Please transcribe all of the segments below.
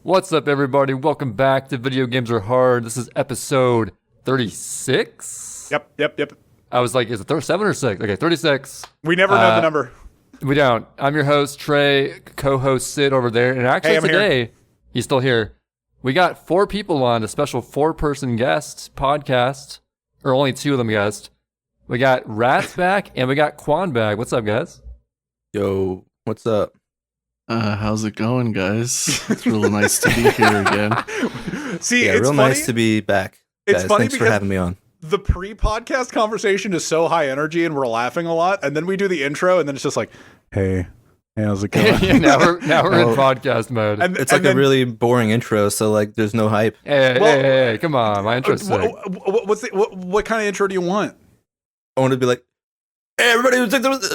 What's up, everybody? Welcome back to Video Games Are Hard. This is episode 36? Yep. I was like, is it 37 or 6? Okay, 36. We never know the number. We don't. I'm your host, Trey, co-host Sid over there. And actually today, he's still here. We got 4 people on a special 4-person guest podcast, or only 2 of them guests. We got Rat's back and we got Kwan back. What's up, guys? Yo, what's up? How's it going, guys? It's real nice to be here again. See, yeah, it's real funny. nice to be back. It's guys. funny Thanks for having me on. The pre-podcast conversation is so high energy and we're laughing a lot, and then we do the intro, and then it's just like, "Hey, how's it going?" Yeah, now we're in podcast mode. It's like a really boring intro, so like there's no hype. Hey, come on, my intro's sick. What kind of intro do you want? I want to be like, "Hey, everybody,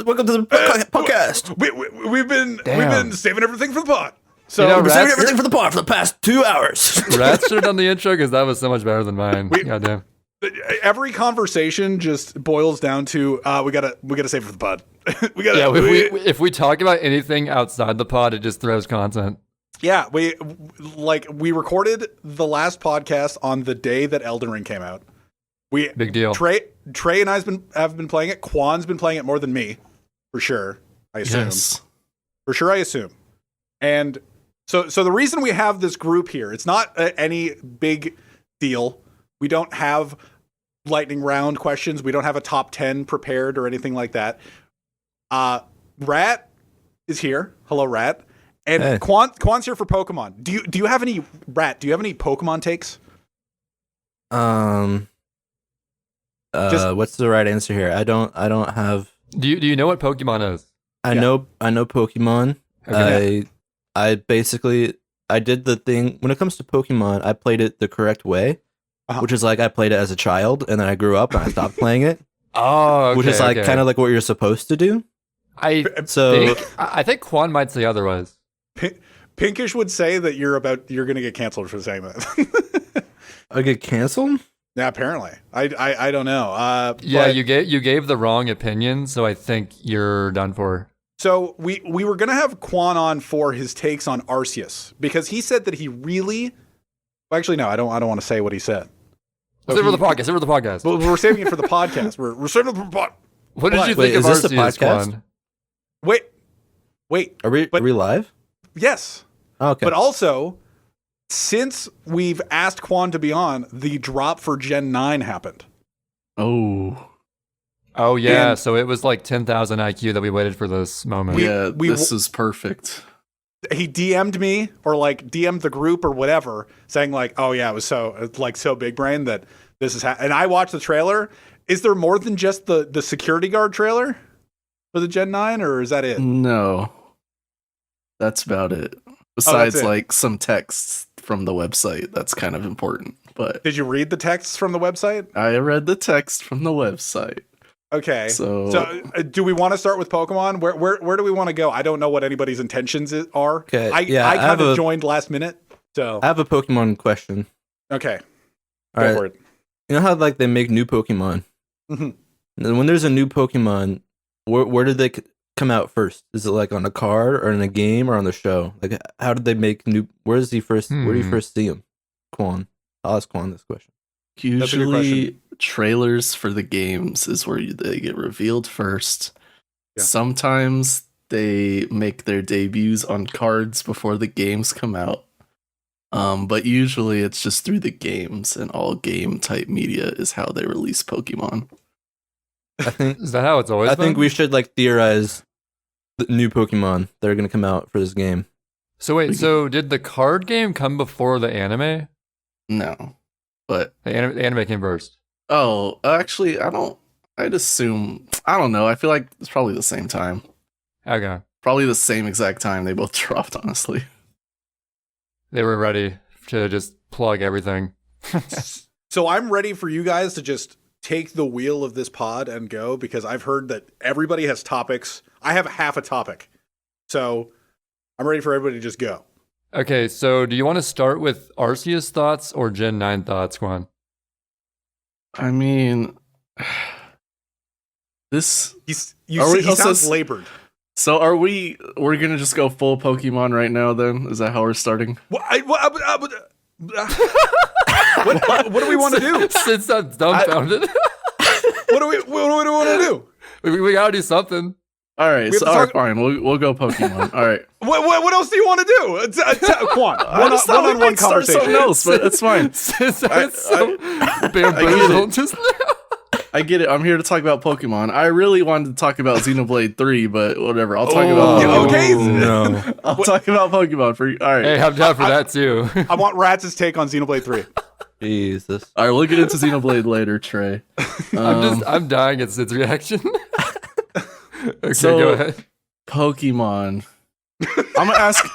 welcome to the podcast. We've been saving everything for the pod. So You know, We've been saving Rats- everything for the pod for the past 2 hours." Rat should have done the intro because that was so much better than mine. Goddamn. every conversation just boils down to we gotta save it for the pod. If we talk about anything outside the pod, it just throws content. Yeah, we recorded the last podcast on the day that Elden Ring came out. Big deal. Trey and I have been playing it. Kwan's been playing it more than me, for sure. I assume. Yes. For sure, I assume. And so the reason we have this group here, it's not any big deal. We don't have lightning round questions. We don't have a top 10 prepared or anything like that. Rat is here. Hello, Rat. And Hey. Kwan's here for Pokemon. Do you have any Pokemon takes? What's the right answer here? I don't have. Do you know what Pokemon is? I know Pokemon. Okay. I basically did the thing when it comes to Pokemon. I played it the correct way, which is like I played it as a child and then I grew up and I stopped playing it. Oh, okay, which is like kind of like what you're supposed to do. I think Kwan might say otherwise. Pinkish would say that you're going to get canceled for saying that. I get canceled? Yeah, apparently. I don't know. Yeah, but, you gave the wrong opinion, so I think you're done for. So we were going to have Kwan on for his takes on Arceus because he said that he really. Well, actually, no, I don't want to say what he said. Save it for the podcast. But we're saving it for the podcast. We're saving it for the pod. What did you Wait, think of is this a Arceus, podcast? Kwan? Wait. Are we live? Yes. Oh, okay. But also, since we've asked Kwan to be on, the drop for Gen 9 happened. Oh yeah, And- so it was like 10,000 IQ that we waited for this moment. This is perfect. He DM'd me or like DM'd the group or whatever saying like, oh yeah, it was so big brain that this is and I watched the trailer. Is there more than just the security guard trailer for the Gen 9 or is that it? No. That's about it. Besides it. like some texts from the website, that's kind of important. But Did you read the texts from the website? I read the text from the website. Okay. So do we want to start with Pokemon? Where do we want to go? I don't know what anybody's intentions are. Okay, I yeah, kind of joined last minute. So I have a Pokemon question. okay. All Go right. for it. You know how like they make new Pokemon? Mhm. And when there's a new Pokemon, where did they come out first? Is it like on a card or in a game or on the show? Like how did they make new? Where do you first see him? Kwan. I'll ask Kwan this question. That's a good usually trailers for the games is where they get revealed first. Yeah. Sometimes they make their debuts on cards before the games come out. But usually it's just through the games, and all game type media is how they release Pokemon. I think Is that how it's always I been? think we should like theorize the new Pokemon that are going to come out for this game. So wait, did the card game come before the anime? No. But The anime came first. oh, actually I don't know. I feel like it's probably the same time. Okay. Probably the same exact time they both dropped, honestly. They were ready to just plug everything. So I'm ready for you guys to just take the wheel of this pod and go because I've heard that everybody has topics. I have half a topic. So I'm ready for everybody to just go. Okay, so do you want to start with Arceus thoughts or Gen 9 thoughts, Kwan? I mean, this He sounds labored. So we're gonna just go full Pokemon right now? Then is that how we're starting? What do we want to do? Since I'm dumbfounded. What do we want to do? We gotta do something. All right, so all right, fine. We'll go Pokemon. All right. What else do you want to do? Quan, one-on-one conversation. Something else, but it's fine. Since I was so bamboozled just now. I get it. I'm here to talk about Pokemon. I really wanted to talk about Xenoblade 3, but whatever. I'll talk about Pokemon. Okay. No. I'll talk about Pokemon for you. All right. Hey, I'm down for that too. I want Rats' take on Xenoblade 3. Jesus. All right, we'll get into Xenoblade later, Trey. I'm dying at Sid's reaction. Okay, So- go ahead. Pokemon. I'm gonna ask.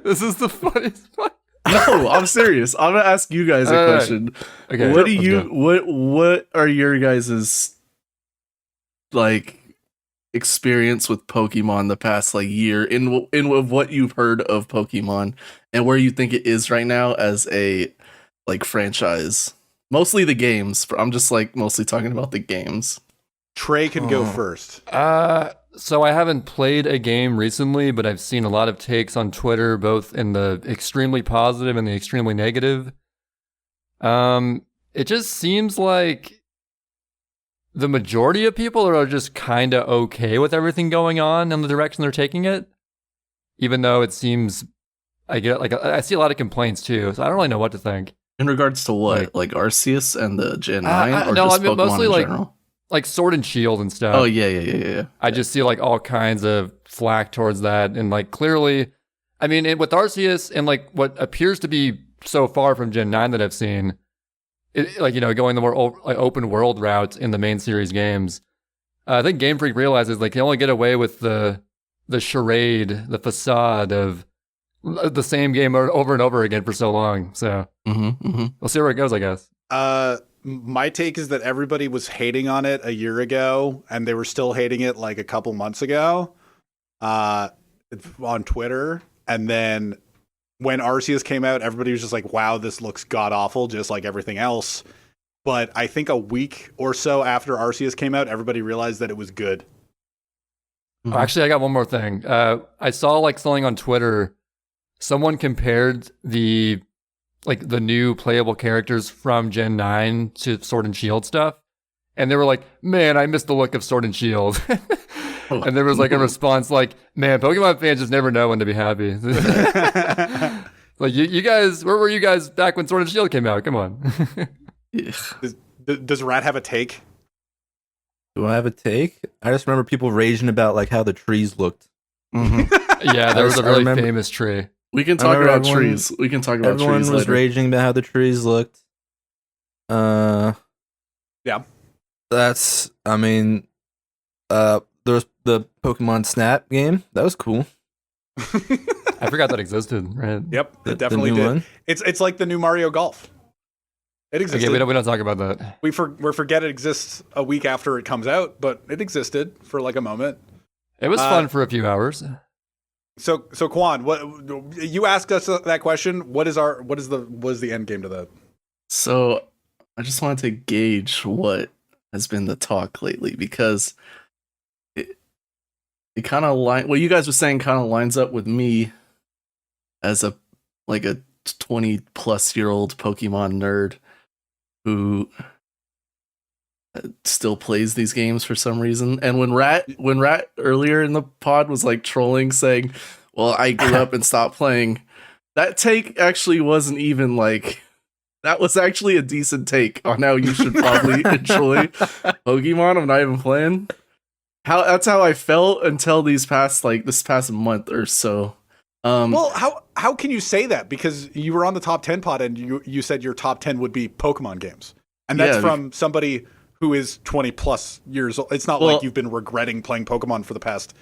This is the funniest one. No, I'm serious. I'm gonna ask you guys a All right. question. Okay, What do let's you? go. What are your guys's like experience with Pokemon the past like year in what you've heard of Pokemon and where you think it is right now as a like franchise? Mostly the games. I'm just like mostly talking about the games. Trey can go first. So I haven't played a game recently, but I've seen a lot of takes on Twitter, both in the extremely positive and the extremely negative. It just seems like the majority of people are just kind of okay with everything going on and the direction they're taking it, even though it seems I see a lot of complaints too, so I don't really know what to think. In regards to what? Like Arceus and the Gen 9? Or no, just I mean Pokemon mostly in like general? like Sword and Shield and stuff. Oh, yeah. I just see like all kinds of flack towards that, and like clearly, I mean, with Arceus and like what appears to be so far from Gen 9 that I've seen, like, you know, going the more open world route in the main series games. I think Game Freak realizes they can only get away with the charade, the facade of the same game over and over again for so long. So we'll see where it goes, I guess. My take is that everybody was hating on it a year ago, and they were still hating it like a couple months ago on Twitter. And then when Arceus came out, everybody was just like, wow, this looks god-awful, just like everything else. But I think a week or so after Arceus came out, everybody realized that it was good. Oh, actually, I got one more thing. I saw like something on Twitter. Someone compared the new playable characters from Gen 9 to Sword and Shield stuff. And they were like, man, I missed the look of Sword and Shield. And there was like a response like, man, Pokemon fans just never know when to be happy. Like, you guys, where were you guys back when Sword and Shield came out? Come on. Does Rat have a take? Do I have a take? I just remember people raging about like how the trees looked. Yeah, there was a really famous tree. We can talk about trees. We can talk about trees Everyone was later. raging about how the trees looked. Yeah. That's, I mean, there was the Pokemon Snap game. That was cool. I forgot that existed, right? Yep, The it definitely new did. one? It's like the new Mario Golf. It existed. Okay, we don't talk about that. We forget it exists a week after it comes out, but it existed for like a moment. It was fun for a few hours. So Kwan, what you asked us that question? What is the end game to that? So I just wanted to gauge what has been the talk lately, because it kind of what you guys were saying kind of lines up with me as a 20-plus-year-old Pokemon nerd who still plays these games for some reason. And when Rat earlier in the pod was like trolling saying, well, I grew up and stopped playing, that take actually wasn't even like, that was actually a decent take on how you should probably enjoy Pokemon. I'm not even playing. That's how I felt until this past month or so. Well, how can you say that? Because you were on the top 10 pod and you said your top 10 would be Pokemon games. And that's from somebody who is 20 plus years old. It's not like you've been regretting playing Pokemon for the past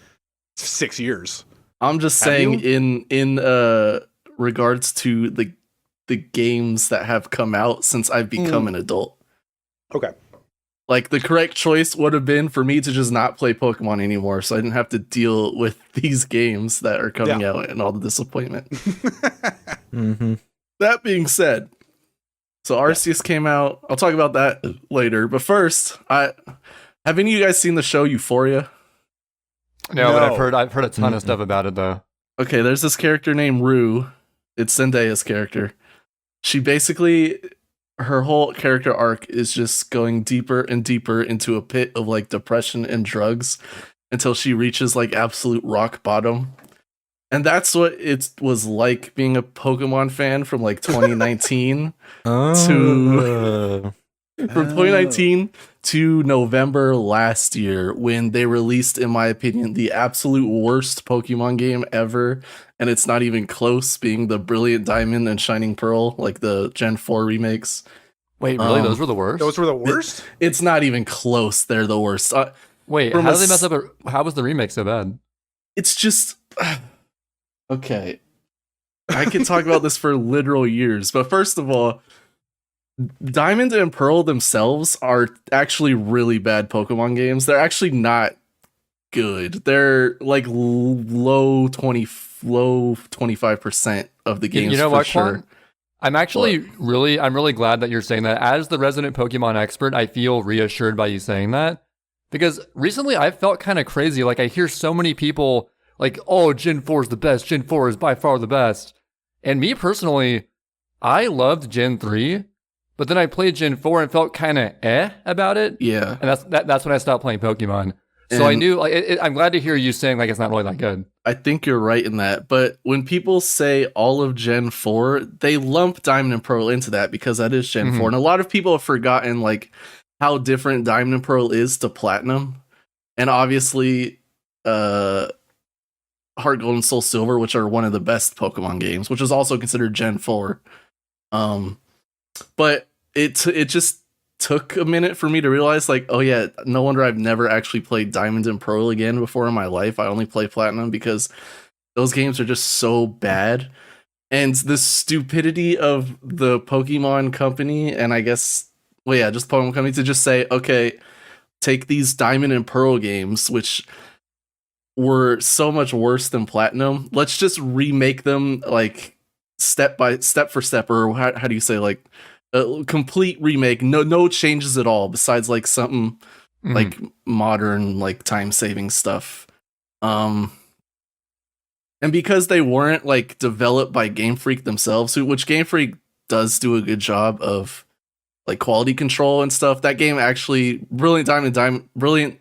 6 years. I'm just saying in regards to the games that have come out since I've become an adult. Okay. Like, the correct choice would have been for me to just not play Pokemon anymore, so I didn't have to deal with these games that are coming out and all the disappointment. That being said, so Arceus came out. I'll talk about that later. But first, have any of you guys seen the show Euphoria? No, but No. I've heard a ton of stuff about it though. Okay, there's this character named Rue. It's Zendaya's character. She basically, her whole character arc is just going deeper and deeper into a pit of like depression and drugs until she reaches like absolute rock bottom. And that's what it was like being a Pokemon fan from like 2019 from 2019 to November last year, when they released, in my opinion, the absolute worst Pokemon game ever. And it's not even close, being the Brilliant Diamond and Shining Pearl, like the Gen 4 remakes. Wait, really? Those were the worst? Those were the worst? It's not even close. They're the worst. Wait, how did they mess up? How was the remake so bad? It's just... Okay. I could talk about this for literal years, but first of all, Diamond and Pearl themselves are actually really bad Pokemon games. They're actually not good. They're like low 25% of the games. You know for what, sure. Quan? I'm really glad that you're saying that. As the resident Pokemon expert, I feel reassured by you saying that, because recently I've felt kind of crazy. Like, I hear so many people like, oh, Gen 4 is the best. Gen 4 is by far the best. And me personally, I loved Gen 3, but then I played Gen 4 and felt kind of about it. Yeah. And that's when I stopped playing Pokemon. So I knew, like, I'm glad to hear you saying, like, it's not really that good. I think you're right in that. But when people say all of Gen 4, they lump Diamond and Pearl into that because that is Gen 4. And a lot of people have forgotten, like, how different Diamond and Pearl is to Platinum. And obviously, Heart Gold and Soul Silver, which are one of the best Pokemon games, which is also considered Gen 4. But it just took a minute for me to realize, like, oh yeah, no wonder I've never actually played Diamond and Pearl again before in my life. I only play Platinum because those games are just so bad. And the stupidity of the Pokemon company, and I guess, well, yeah, just Pokemon company, to just say, okay, take these Diamond and Pearl games, which were so much worse than Platinum. Let's just remake them like step for step, or how do you say, like a complete remake, no changes at all besides like something like modern, like time-saving stuff. And because they weren't like developed by Game Freak themselves, which Game Freak does do a good job of like quality control and stuff, that game actually, Brilliant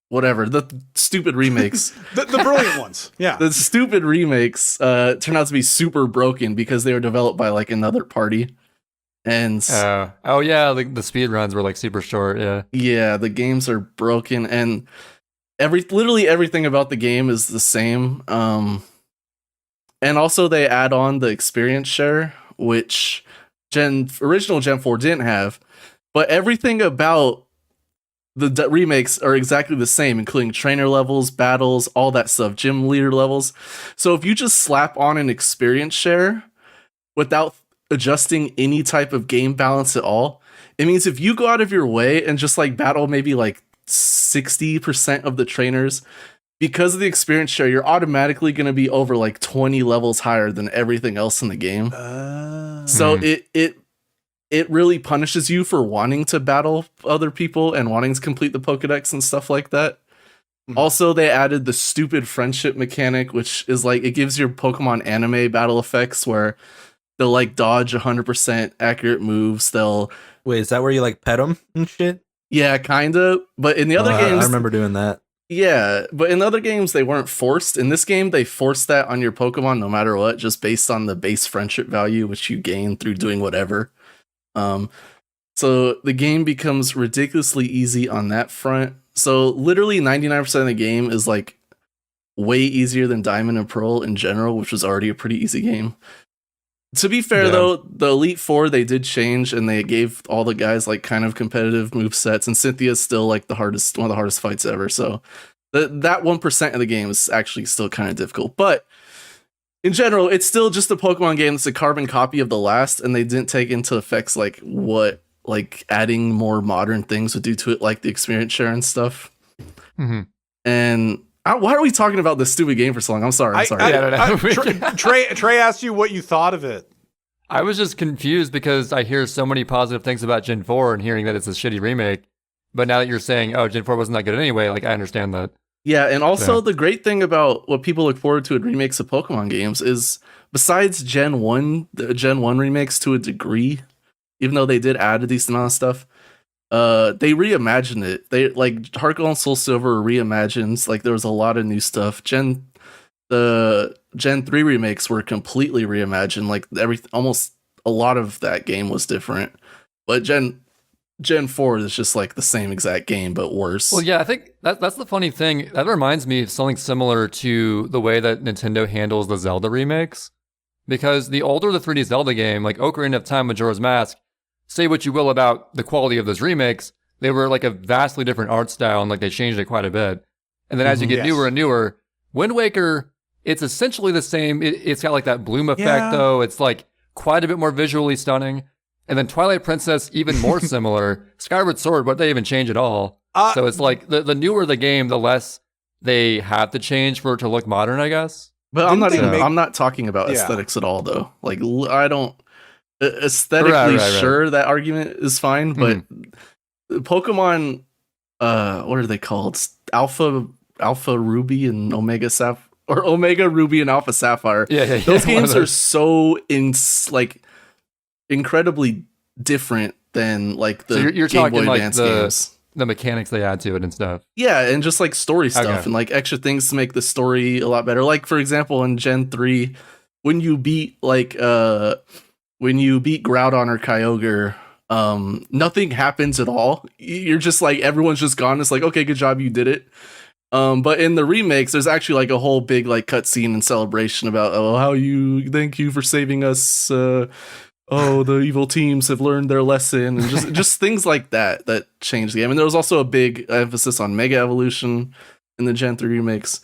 whatever, the stupid remakes. the brilliant ones. Yeah. The stupid remakes turned out to be super broken because they were developed by like another party. And oh yeah, the speed runs were like super short. Yeah, the games are broken, and literally everything about the game is the same. And also they add on the experience share, which original Gen 4 didn't have, but everything about the remakes are exactly the same, including trainer levels, battles, all that stuff, gym leader levels. So if you just slap on an experience share without adjusting any type of game balance at all, it means if you go out of your way and just like battle maybe like 60% of the trainers, because of the experience share, you're automatically going to be over like 20 levels higher than everything else in the game. So it really punishes you for wanting to battle other people and wanting to complete the Pokedex and stuff like that. Also, they added the stupid friendship mechanic, which is like, it gives your Pokemon anime battle effects where they'll like dodge 100% accurate moves. Wait, is that where you like pet them and shit? Yeah, kind of. But in the other games, I remember doing that. Yeah, but in other games, they weren't forced. In this game, they forced that on your Pokemon no matter what, just based on the base friendship value, which you gain through doing whatever. So the game becomes ridiculously easy on that front. So literally 99% of the game is like way easier than Diamond and Pearl in general, which was already a pretty easy game. To be fair, though, the Elite Four, they did change, and they gave all the guys like kind of competitive move sets, and Cynthia's still like one of the hardest fights ever. So that 1% of the game is actually still kind of difficult. But in general, it's still just a Pokemon game that's a carbon copy of the last, and they didn't take into effects like what like adding more modern things would do to it, like the experience share and stuff. And why are we talking about this stupid game for so long? I'm sorry. I don't know. Trey asked you what you thought of it. I was just confused because I hear so many positive things about Gen 4 and hearing that it's a shitty remake. But now that you're saying, oh, Gen 4 wasn't that good anyway, like, I understand that. Yeah, and also the great thing about what people look forward to in remakes of Pokemon games is besides the Gen 1 remakes to a degree, even though they did add a decent amount of stuff, they reimagined it. They like Heart Gold and Soul Silver reimagined. Like there was a lot of new stuff. The Gen 3 remakes were completely reimagined. Like almost a lot of that game was different. But Gen 4 is just like the same exact game, but worse. Well, yeah, I think that's the funny thing. That reminds me of something similar to the way that Nintendo handles the Zelda remakes. Because the older the 3D Zelda game, like Ocarina of Time, Majora's Mask, say what you will about the quality of those remakes, they were like a vastly different art style and like they changed it quite a bit. And then as you get newer and newer, Wind Waker, it's essentially the same. It's got like that bloom effect though. It's like quite a bit more visually stunning. And then Twilight Princess, even more similar. Skyward Sword, but they even change at all. So it's like the newer the game, the less they have to change for it to look modern, I guess. But I'm not talking about aesthetics at all, though. Like I don't aesthetically sure that argument is fine, but Pokemon, what are they called? Alpha Ruby and Omega Sapphire, or Omega Ruby and Alpha Sapphire. Yeah. Those games are so incredibly different than like the so you're Game talking Boy like Advance games. The mechanics they add to it and stuff. Yeah, and just like story stuff and like extra things to make the story a lot better. Like for example, in Gen 3, when you beat Groudon or Kyogre, nothing happens at all. You're just like everyone's just gone. It's like, okay, good job, you did it. But in the remakes, there's actually like a whole big like cutscene and celebration about thank you for saving us. The evil teams have learned their lesson, and just things like that changed the game. And there was also a big emphasis on Mega Evolution in the Gen 3 remakes.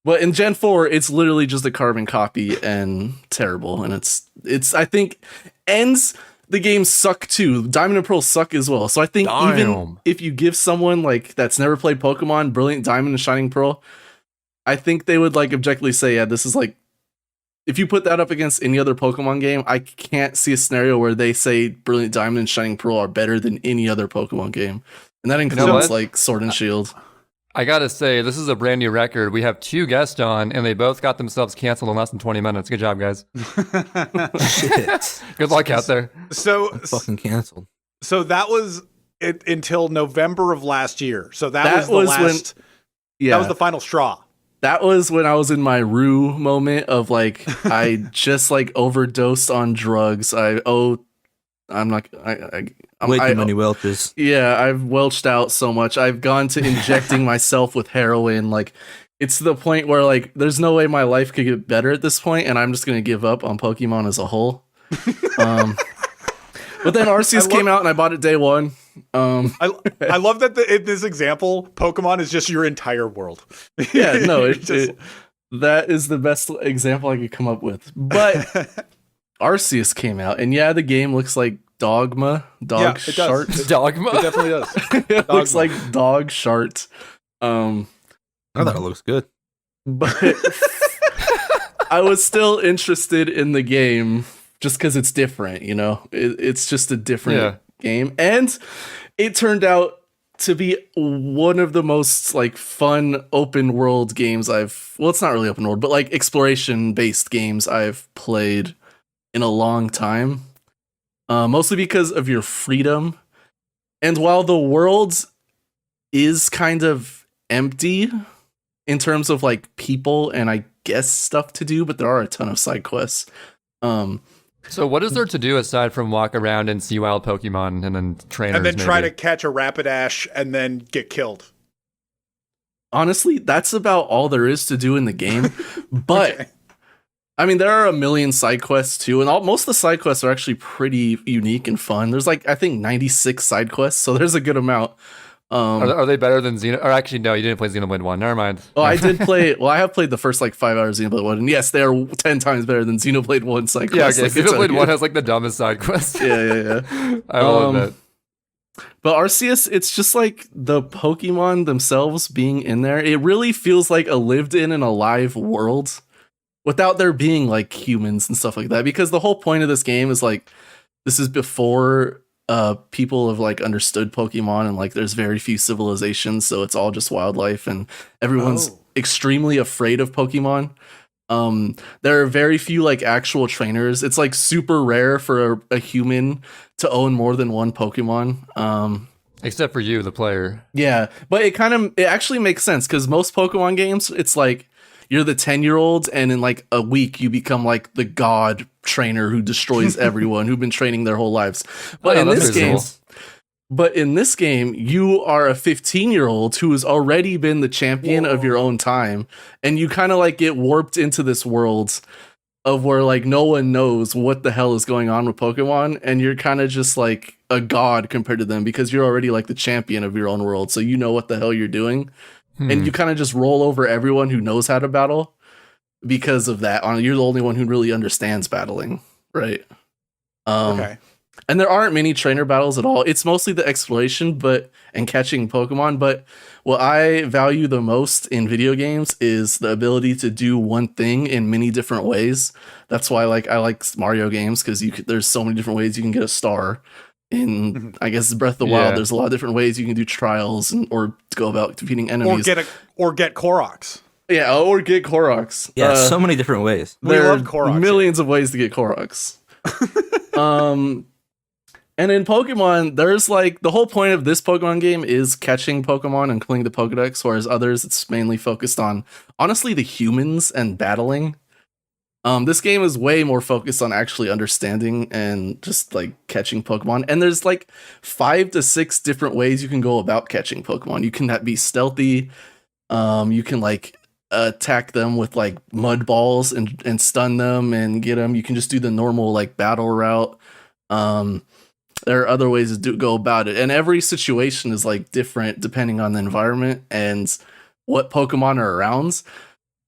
But in Gen 4, it's literally just a carbon copy and terrible. And it's I think ends the games suck too. Diamond and Pearl suck as well. So I think even if you give someone like that's never played Pokemon Brilliant Diamond and Shining Pearl, I think they would like objectively say, yeah, this is like, if you put that up against any other Pokemon game, I can't see a scenario where they say Brilliant Diamond and Shining Pearl are better than any other Pokemon game. And that includes like Sword and Shield. I gotta say, this is a brand new record. We have 2 guests on, and they both got themselves canceled in less than 20 minutes. Good job, guys. Shit. Good luck out there. So fucking canceled. So that was it until November of last year. So that was the final straw. That was when I was in my Rue moment of like, I just like overdosed on drugs. Way too many welches. Yeah, I've welched out so much. I've gone to injecting myself with heroin. Like, it's the point where like, there's no way my life could get better at this point, and I'm just gonna give up on Pokemon as a whole. But then Arceus came out, and I bought it day one. I love that in this example, Pokemon is just your entire world. Yeah, no, that is the best example I could come up with. But Arceus came out, and yeah, the game looks like Dogma, Shart. Dogma, it definitely does. It looks like Dog Shart. I thought it looks good, but I was still interested in the game just because it's different. You know, it's just a different game, and it turned out to be one of the most like fun open world games it's not really open world, but like exploration based games I've played in a long time. Mostly because of your freedom. And while the world is kind of empty in terms of like people and I guess stuff to do, but there are a ton of side quests. So what is there to do aside from walk around and see wild Pokemon and then trainers? And then try to catch a Rapidash and then get killed. Honestly, that's about all there is to do in the game. But okay. I mean, there are a million side quests too, and most of the side quests are actually pretty unique and fun. There's like, I think 96 side quests, so there's a good amount. Are they better than Xenoblade? Or actually, no, you didn't play Xenoblade 1. Never mind. Well, I did play. Well, I have played the first like 5 hours of Xenoblade 1, and yes, they are 10 times better than Xenoblade 1 side quests. Yeah, okay. Xenoblade 1 has like the dumbest side quests. Yeah. I will admit. But Arceus, it's just like the Pokemon themselves being in there. It really feels like a lived in and alive world without there being like humans and stuff like that. Because the whole point of this game is like, this is before people have like understood Pokemon, and like there's very few civilizations, so it's all just wildlife, and everyone's extremely afraid of Pokemon. There are very few like actual trainers. It's like super rare for a human to own more than one Pokemon. Except for you, the player. Yeah, but it actually makes sense because most Pokemon games, it's like you're the 10-year-old, and in like a week you become like the god trainer who destroys everyone who've been training their whole lives. But in this game, you are a 15-year-old who has already been the champion of your own time, and you kind of like get warped into this world of where like no one knows what the hell is going on with Pokemon, and you're kind of just like a god compared to them because you're already like the champion of your own world, so you know what the hell you're doing, and you kind of just roll over everyone who knows how to battle because of that. You're the only one who really understands battling, right? Okay. And there aren't many trainer battles at all. It's mostly the exploration and catching Pokemon. But what I value the most in video games is the ability to do one thing in many different ways. That's why I like Mario games, because there's so many different ways you can get a star. In I guess Breath of the Wild, there's a lot of different ways you can do trials or go about defeating enemies. Or get Koroks. Yeah, or get Koroks. Yeah, so many different ways. There are millions of ways to get Koroks. And in Pokemon, there's like the whole point of this Pokemon game is catching Pokemon and completing the Pokedex, whereas others it's mainly focused on honestly the humans and battling. This game is way more focused on actually understanding and just like catching Pokemon. And there's like 5 to 6 different ways you can go about catching Pokemon. You can be stealthy. You can like attack them with like mud balls and stun them and get them. You can just do the normal like battle route. There are other ways to go about it, and every situation is like different depending on the environment and what Pokemon are around.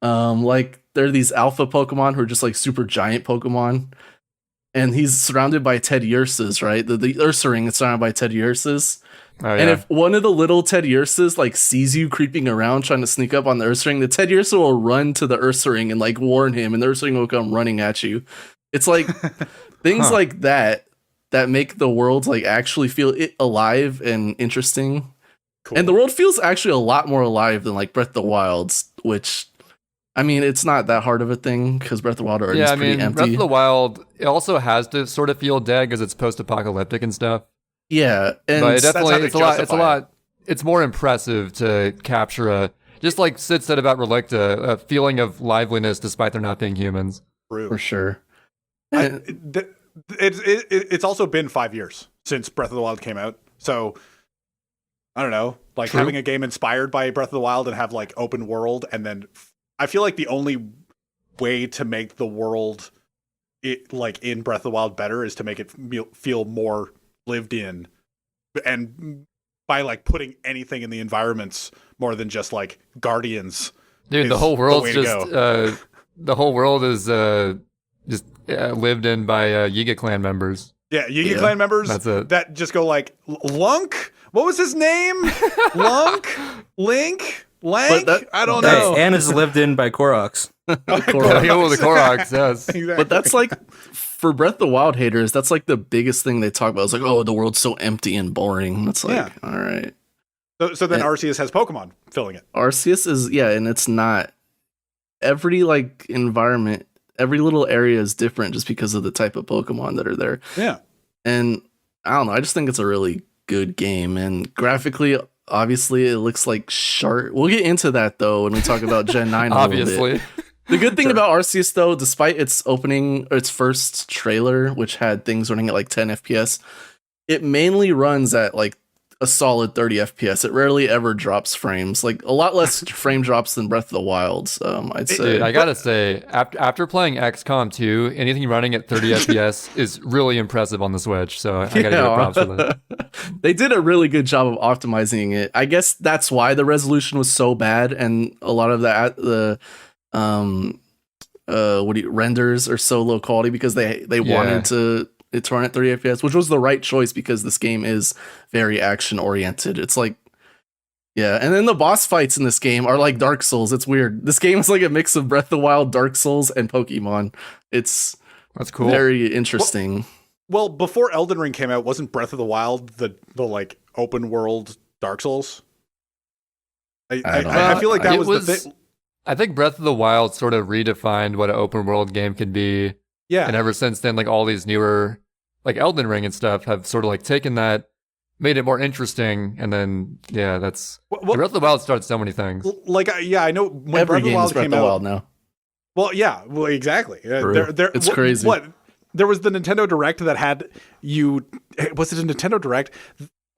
Like there are these alpha Pokemon who are just like super giant Pokemon, and he's surrounded by Teddiursas, right? The Ursaring is surrounded by Teddiursas. Oh, yeah. And if one of the little Teddiursas like sees you creeping around trying to sneak up on the Ursaring, the Teddiursa will run to the Ursaring and like warn him, and the Ursaring will come running at you. It's like things like that make the world like actually feel alive and interesting. Cool. And the world feels actually a lot more alive than like Breath of the Wild, which I mean, it's not that hard of a thing because Breath of the Wild already is pretty empty. Breath of the Wild, it also has to sort of feel dead because it's post-apocalyptic and stuff. Yeah, and but it definitely it's more impressive to capture just like Sid said about Relicta, a feeling of liveliness despite there not being humans. True. For sure. It's also been 5 years since Breath of the Wild came out, so I don't know, like having a game inspired by Breath of the Wild and have like open world, and then I feel like the only way to make the world like in Breath of the Wild better is to make it feel more lived in, and by like putting anything in the environments more than just like guardians. Dude, the whole world's just the whole world is just lived in by Yiga clan members. Yeah, Yiga clan members. That's it. That just go like Lunk. What was his name? Lunk, Link, Lank. I don't know. And it's lived in by Koroks. The Koroks, yes. Exactly. But that's like for Breath of the Wild haters. That's like the biggest thing they talk about. It's like, oh, the world's so empty and boring. It's like, all right. So then Arceus has Pokemon filling it. Arceus is and it's not every like environment. Every little area is different just because of the type of Pokemon that are there. Yeah. And I don't know. I just think it's a really good game. And graphically, obviously, it looks like sharp. We'll get into that, though, when we talk about Gen 9 a little bit. The good thing about Arceus, though, despite its first trailer, which had things running at like 10 FPS, it mainly runs at like a solid 30 FPS. It rarely ever drops frames, like a lot less frame drops than Breath of the Wild. I'd say. Dude, I gotta say, after playing XCOM 2, anything running at 30 FPS is really impressive on the Switch. So I gotta give it props for that. They did a really good job of optimizing it. I guess that's why the resolution was so bad, and a lot of the renders are so low quality because they wanted to. It's run at 30 FPS, which was the right choice because this game is very action oriented. It's like, and then the boss fights in this game are like Dark Souls. It's weird. This game is like a mix of Breath of the Wild, Dark Souls, and Pokemon. That's cool. Very interesting. Well, before Elden Ring came out, wasn't Breath of the Wild the like open world Dark Souls? I feel like that was the thing. I think Breath of the Wild sort of redefined what an open world game can be. Yeah. And ever since then, like all these newer, like Elden Ring and stuff have sort of like taken that, made it more interesting. And then, yeah, that's Breath of the Wild started so many things. Like, yeah, I know when Every Breath of the game Wild is Breath came of the out. Wild now. Well, yeah, well, exactly. It's crazy. What? There was the Nintendo Direct that had you. Was it a Nintendo Direct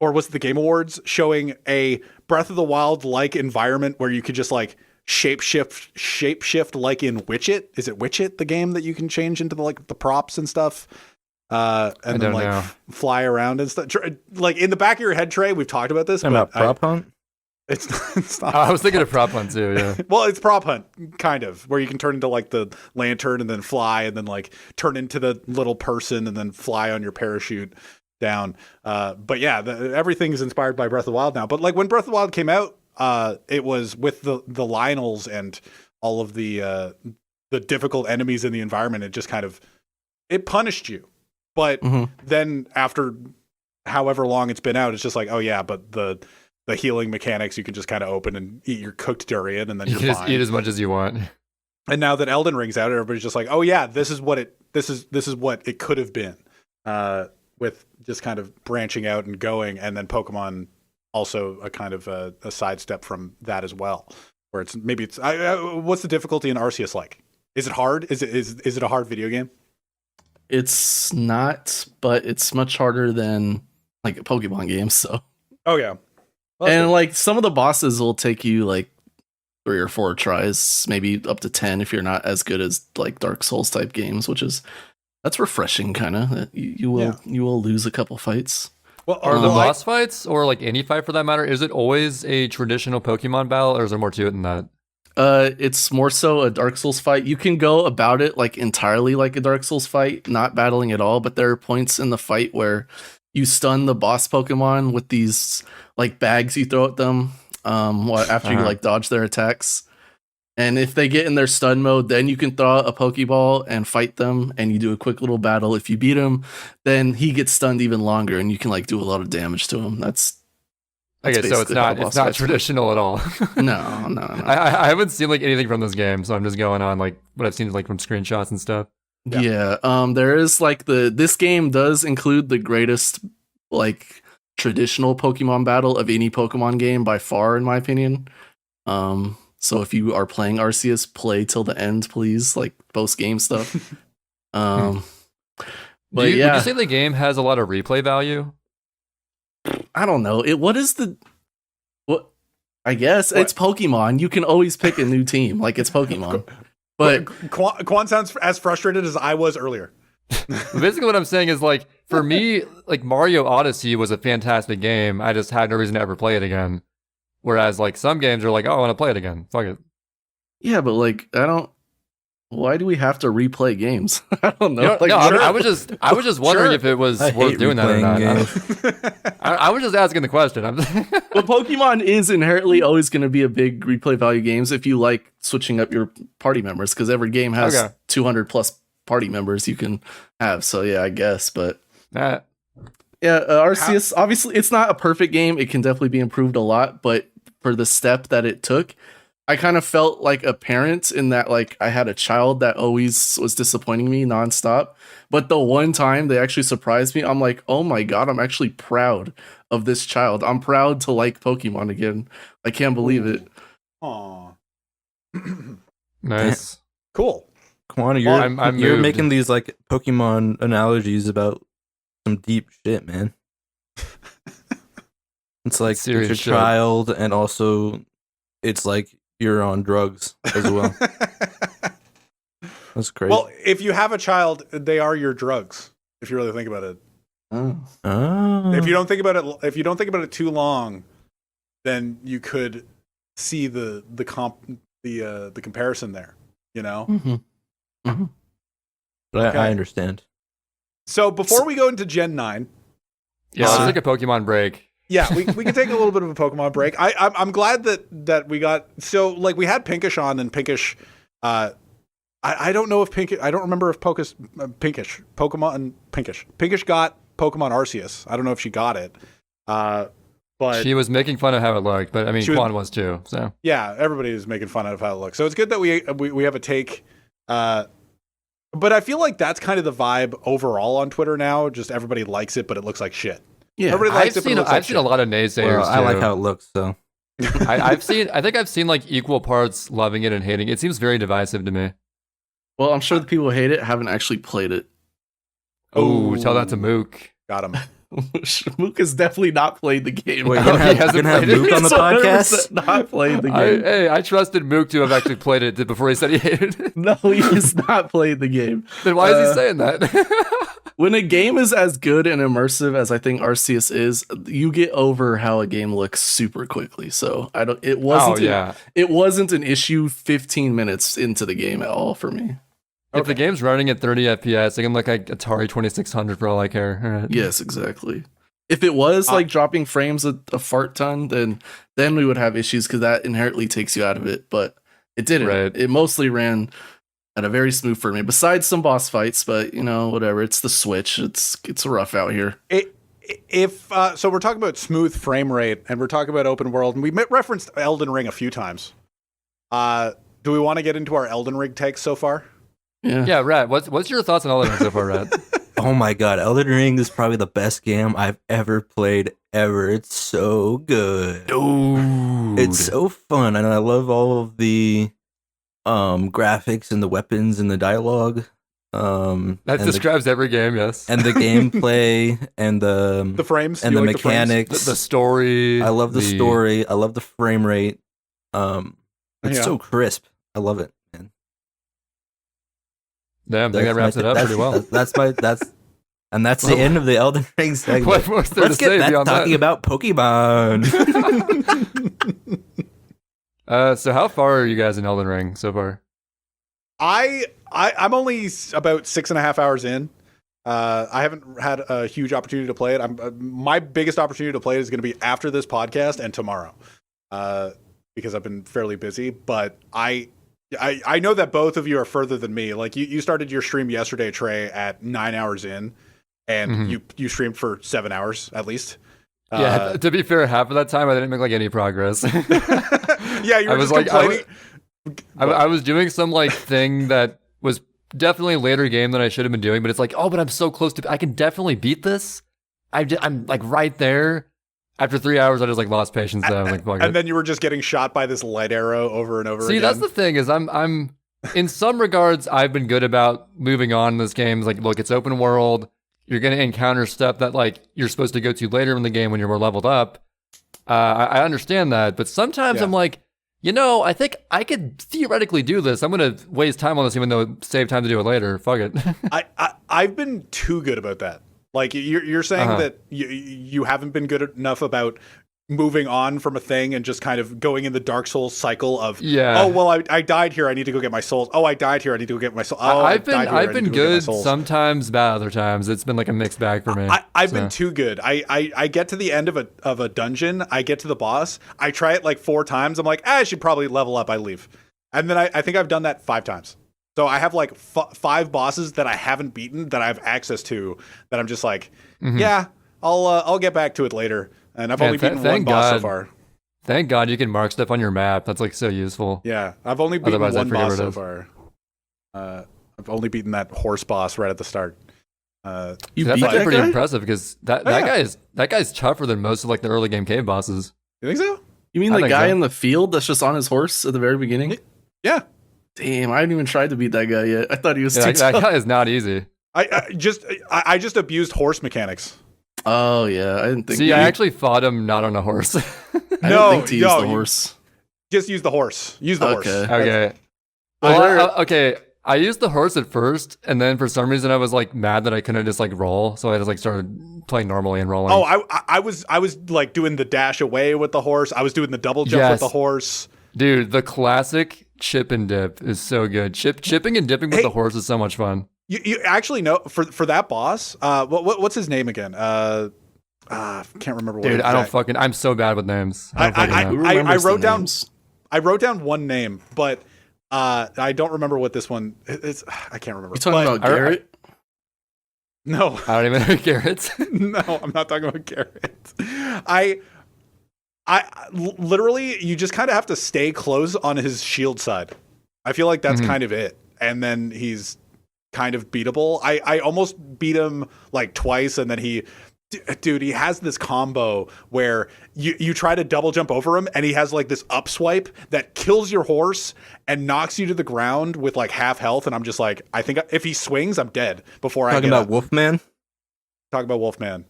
or was it the Game Awards showing a Breath of the Wild like environment where you could just like shapeshift like in Witch-It? Is it Witch-It, the game that you can change into the props and stuff? And then like fly around and stuff. Like in the back of your head, Trey, we've talked about this. About prop hunt? It's not. I was thinking of Prop Hunt too, yeah. Well, it's Prop Hunt, kind of, where you can turn into like the lantern and then fly and then like turn into the little person and then fly on your parachute down. But yeah, everything is inspired by Breath of the Wild now. But like when Breath of the Wild came out, it was with the Lionels and all of the difficult enemies in the environment. It just kind of, it punished you. But then after however long it's been out, it's just like, oh yeah, but the healing mechanics, you can just kind of open and eat your cooked durian and then you you're can fine. just eat as much as you want. And now that Elden Ring's out, everybody's just like, oh yeah, this is what it could have been, with just kind of branching out and going. And then Pokemon also a kind of a sidestep from that as well, where it's what's the difficulty in Arceus like? Is it hard? Is it a hard video game? It's not, but it's much harder than like a Pokemon game. So, oh yeah. Well, and like some of the bosses will take you like 3 or 4 tries, maybe up to 10 if you're not as good as like Dark Souls type games, that's refreshing kind of. You will lose a couple fights. Well, are the boss fights or like any fight for that matter, is it always a traditional Pokemon battle or is there more to it than that? It's more so a Dark Souls fight. You can go about it like entirely like a Dark Souls fight, not battling at all, but there are points in the fight where you stun the boss Pokemon with these like bags you throw at them after you like dodge their attacks. And if they get in their stun mode, then you can throw out a Pokeball and fight them, and you do a quick little battle. If you beat him, then he gets stunned even longer, and you can like do a lot of damage to him. That's okay, so it's not traditional at all. No. I haven't seen like anything from this game, so I'm just going on like what I've seen like from screenshots and stuff. Yeah. There is like this game does include the greatest like traditional Pokemon battle of any Pokemon game by far, in my opinion. So if you are playing Arceus, play till the end, please, like post game stuff. But would you say the game has a lot of replay value? I don't know. I guess it's Pokemon. You can always pick a new team. Like it's Pokemon. But Kwan sounds as frustrated as I was earlier. Basically what I'm saying is like for me, like Mario Odyssey was a fantastic game. I just had no reason to ever play it again. Whereas like some games are like, oh, I want to play it again. Fuck it. Yeah, but like why do we have to replay games? I don't know. I was just wondering if it was worth doing that or not. I was just asking the question. But Pokemon is inherently always going to be a big replay value games if you like switching up your party members, because every game has 200 plus party members you can have. So yeah, I guess. But Arceus, obviously, it's not a perfect game. It can definitely be improved a lot, but for the step that it took, I kind of felt like a parent in that, like, I had a child that always was disappointing me nonstop. But the one time they actually surprised me, I'm like, oh my God, I'm actually proud of this child. I'm proud to like Pokemon again. I can't believe it. Aw. Nice. Cool. Kwan, you're making these like Pokemon analogies about some deep shit, man. It's like it's your child, and also it's like you're on drugs as well. That's crazy. Well, if you have a child, they are your drugs. If you really think about it. Oh. If you don't think about it too long, then you could see the comparison there. You know. Mm-hmm. Mm-hmm. But I understand. So before we go into Gen 9, let's take a Pokemon break. Yeah, we can take a little bit of a Pokemon break. I'm glad that we got, so like we had Pinkish on, and Pinkish I don't know if I don't remember if Pokemon Pinkish got Pokemon Arceus. I don't know if she got it. But she was making fun of how it looked, but I mean, Kwan was too. So yeah, everybody is making fun of how it looks. So it's good that we have a take. But I feel like that's kind of the vibe overall on Twitter now. Just everybody likes it, but it looks like shit. Yeah, everybody likes it, but it looks like I've seen a lot of naysayers. Well, I like how it looks, so. I think I've seen like equal parts loving it and hating it. It seems very divisive to me. Well, I'm sure the people who hate it haven't actually played it. Oh, tell that to Mook. Got him. Mook has definitely not played the game. Wait, you're gonna have Mook on the podcast? Not played the game. I trusted Mook to have actually played it before he said he hated it. No, he has not played the game. Then why is he saying that? When a game is as good and immersive as I think Arceus is, you get over how a game looks super quickly. So it wasn't an issue 15 minutes into the game at all for me. If the game's running at 30 FPS, it can look like Atari 2600 for all I care. Right. Yes, exactly. If it was like dropping frames a fart ton, then we would have issues because that inherently takes you out of it. But it didn't. Right. It mostly ran at a very smooth for me. Besides some boss fights, but whatever. It's the Switch. It's rough out here. So we're talking about smooth frame rate and we're talking about open world, and we referenced Elden Ring a few times. Do we want to get into our Elden Ring takes so far? Yeah, Rat. What's your thoughts on Elden Ring so far, Rat? Oh my god, Elden Ring is probably the best game I've ever played ever. It's so good. Dude. It's so fun, and I love all of the graphics and the weapons and the dialogue. That describes every game, yes. And the gameplay and the frames and the mechanics. The story. I love the story. I love the frame rate. It's so crisp. I love it. Damn, I think that wraps it up pretty well. That's the end of the Elden Ring segment. Let's get back to talking about Pokemon. So how far are you guys in Elden Ring so far? I'm only about 6.5 hours in. I haven't had a huge opportunity to play it. My biggest opportunity to play it is going to be after this podcast and tomorrow, because I've been fairly busy. But I know that both of you are further than me. Like you started your stream yesterday, Trey, at 9 hours in, and you streamed for 7 hours at least. Yeah, to be fair, half of that time I didn't make like any progress. Yeah, you were just complaining. I was doing some like thing that was definitely a later game than I should have been doing, but it's like, but I'm so close to. I can definitely beat this. I'm like right there. After 3 hours, I just like lost patience. So I was like, fuck it. And then you were just getting shot by this light arrow over and over again. See, that's the thing is I'm in some regards, I've been good about moving on in this game. It's like, look, it's open world. You're going to encounter stuff that like you're supposed to go to later in the game when you're more leveled up. I understand that, but sometimes I'm like, I think I could theoretically do this. I'm going to waste time on this, even though save time to do it later. Fuck it. I've been too good about that. Like you're saying that you haven't been good enough about moving on from a thing and just kind of going in the Dark Souls cycle of I died here, I need to go get my souls. Oh, I died here, I need to go get my soul. Oh, I've been good sometimes, bad other times. It's been like a mixed bag for me. I've been too good. I get to the end of a dungeon, I get to the boss, I try it like 4 times. I'm like, I should probably level up. I leave, and then I think I've done that 5 times. So I have like 5 bosses that I haven't beaten that I have access to that I'm just like, I'll get back to it later. And I've only beaten one boss so far. Thank God you can mark stuff on your map. That's like so useful. Yeah, I've only beaten one boss so far. I've only beaten that horse boss right at the start. That's actually pretty impressive because that guy's tougher than most of like the early game cave bosses. You think so? You mean the guy in the field that's just on his horse at the very beginning? Yeah. Damn, I haven't even tried to beat that guy yet. I thought he was too tough. That guy is not easy. I just abused horse mechanics. Oh yeah, I didn't think. See, I actually fought him not on a horse. I don't think to use the horse. Just use the horse. Use the horse. Okay. Well, I used the horse at first, and then for some reason I was like mad that I couldn't just like roll, so I just like started playing normally and rolling. Oh, I was like doing the dash away with the horse. I was doing the double jump with the horse. Dude, the classic chip and dip is so good. Chipping and dipping with the horse is so much fun. You actually know for that boss, what's his name again? Can't remember what. Dude, I'm so bad with names. I wrote down one name, but I don't remember what this one is. I can't remember. You talking about Garrett? No. I don't even know Garrett. No, I'm not talking about Garrett. Literally, you just kind of have to stay close on his shield side. I feel like that's kind of it. And then he's kind of beatable. I almost beat him like twice, and then he has this combo where you try to double jump over him, and he has like this up swipe that kills your horse and knocks you to the ground with like half health. And I'm just like, I think if he swings, I'm dead before I get Talking about up. Wolfman? Talking about Wolfman.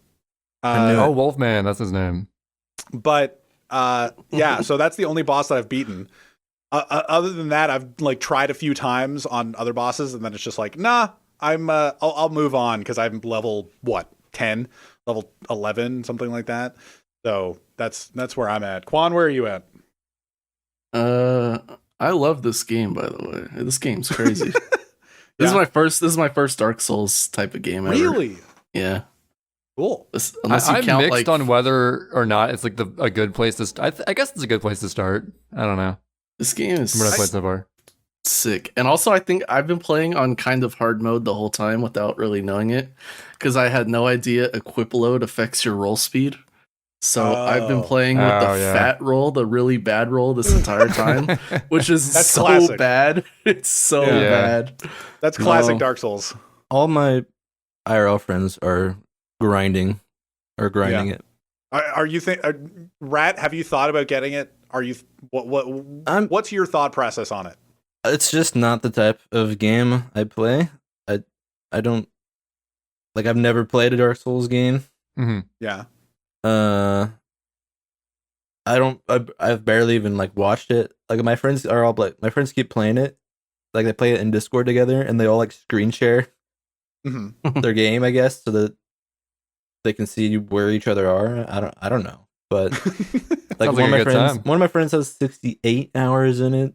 Wolfman, that's his name. But yeah, so that's the only boss that I've beaten. Other than that, I've like tried a few times on other bosses, and then it's just like, nah, I'll move on because I'm level 10, level 11, something like that. So that's where I'm at. Kwan, where are you at? I love this game, by the way. This game's crazy. This is my first Dark Souls type of game ever. Really? Yeah. Cool. I'm mixed on whether or not it's like a good place to start. I guess it's a good place to start. I don't know. This game is From what I played so far. Sick. And also, I think I've been playing on kind of hard mode the whole time without really knowing it, because I had no idea equip load affects your roll speed. So I've been playing with the fat roll, the really bad roll this entire time, which is That's so classic. Bad. It's so bad. That's classic Dark Souls. All my IRL friends are grinding it. Are you Rat? Have you thought about getting it? Are you what's your thought process on it? It's just not the type of game I play. I don't like. I've never played a Dark Souls game. Mm-hmm. Yeah. I've barely even like watched it. Like my friends are all like, my friends keep playing it. Like they play it in Discord together, and they all like screen share their game, I guess, so that they can see where each other are. I don't know, but like one of my friends has 68 hours in it.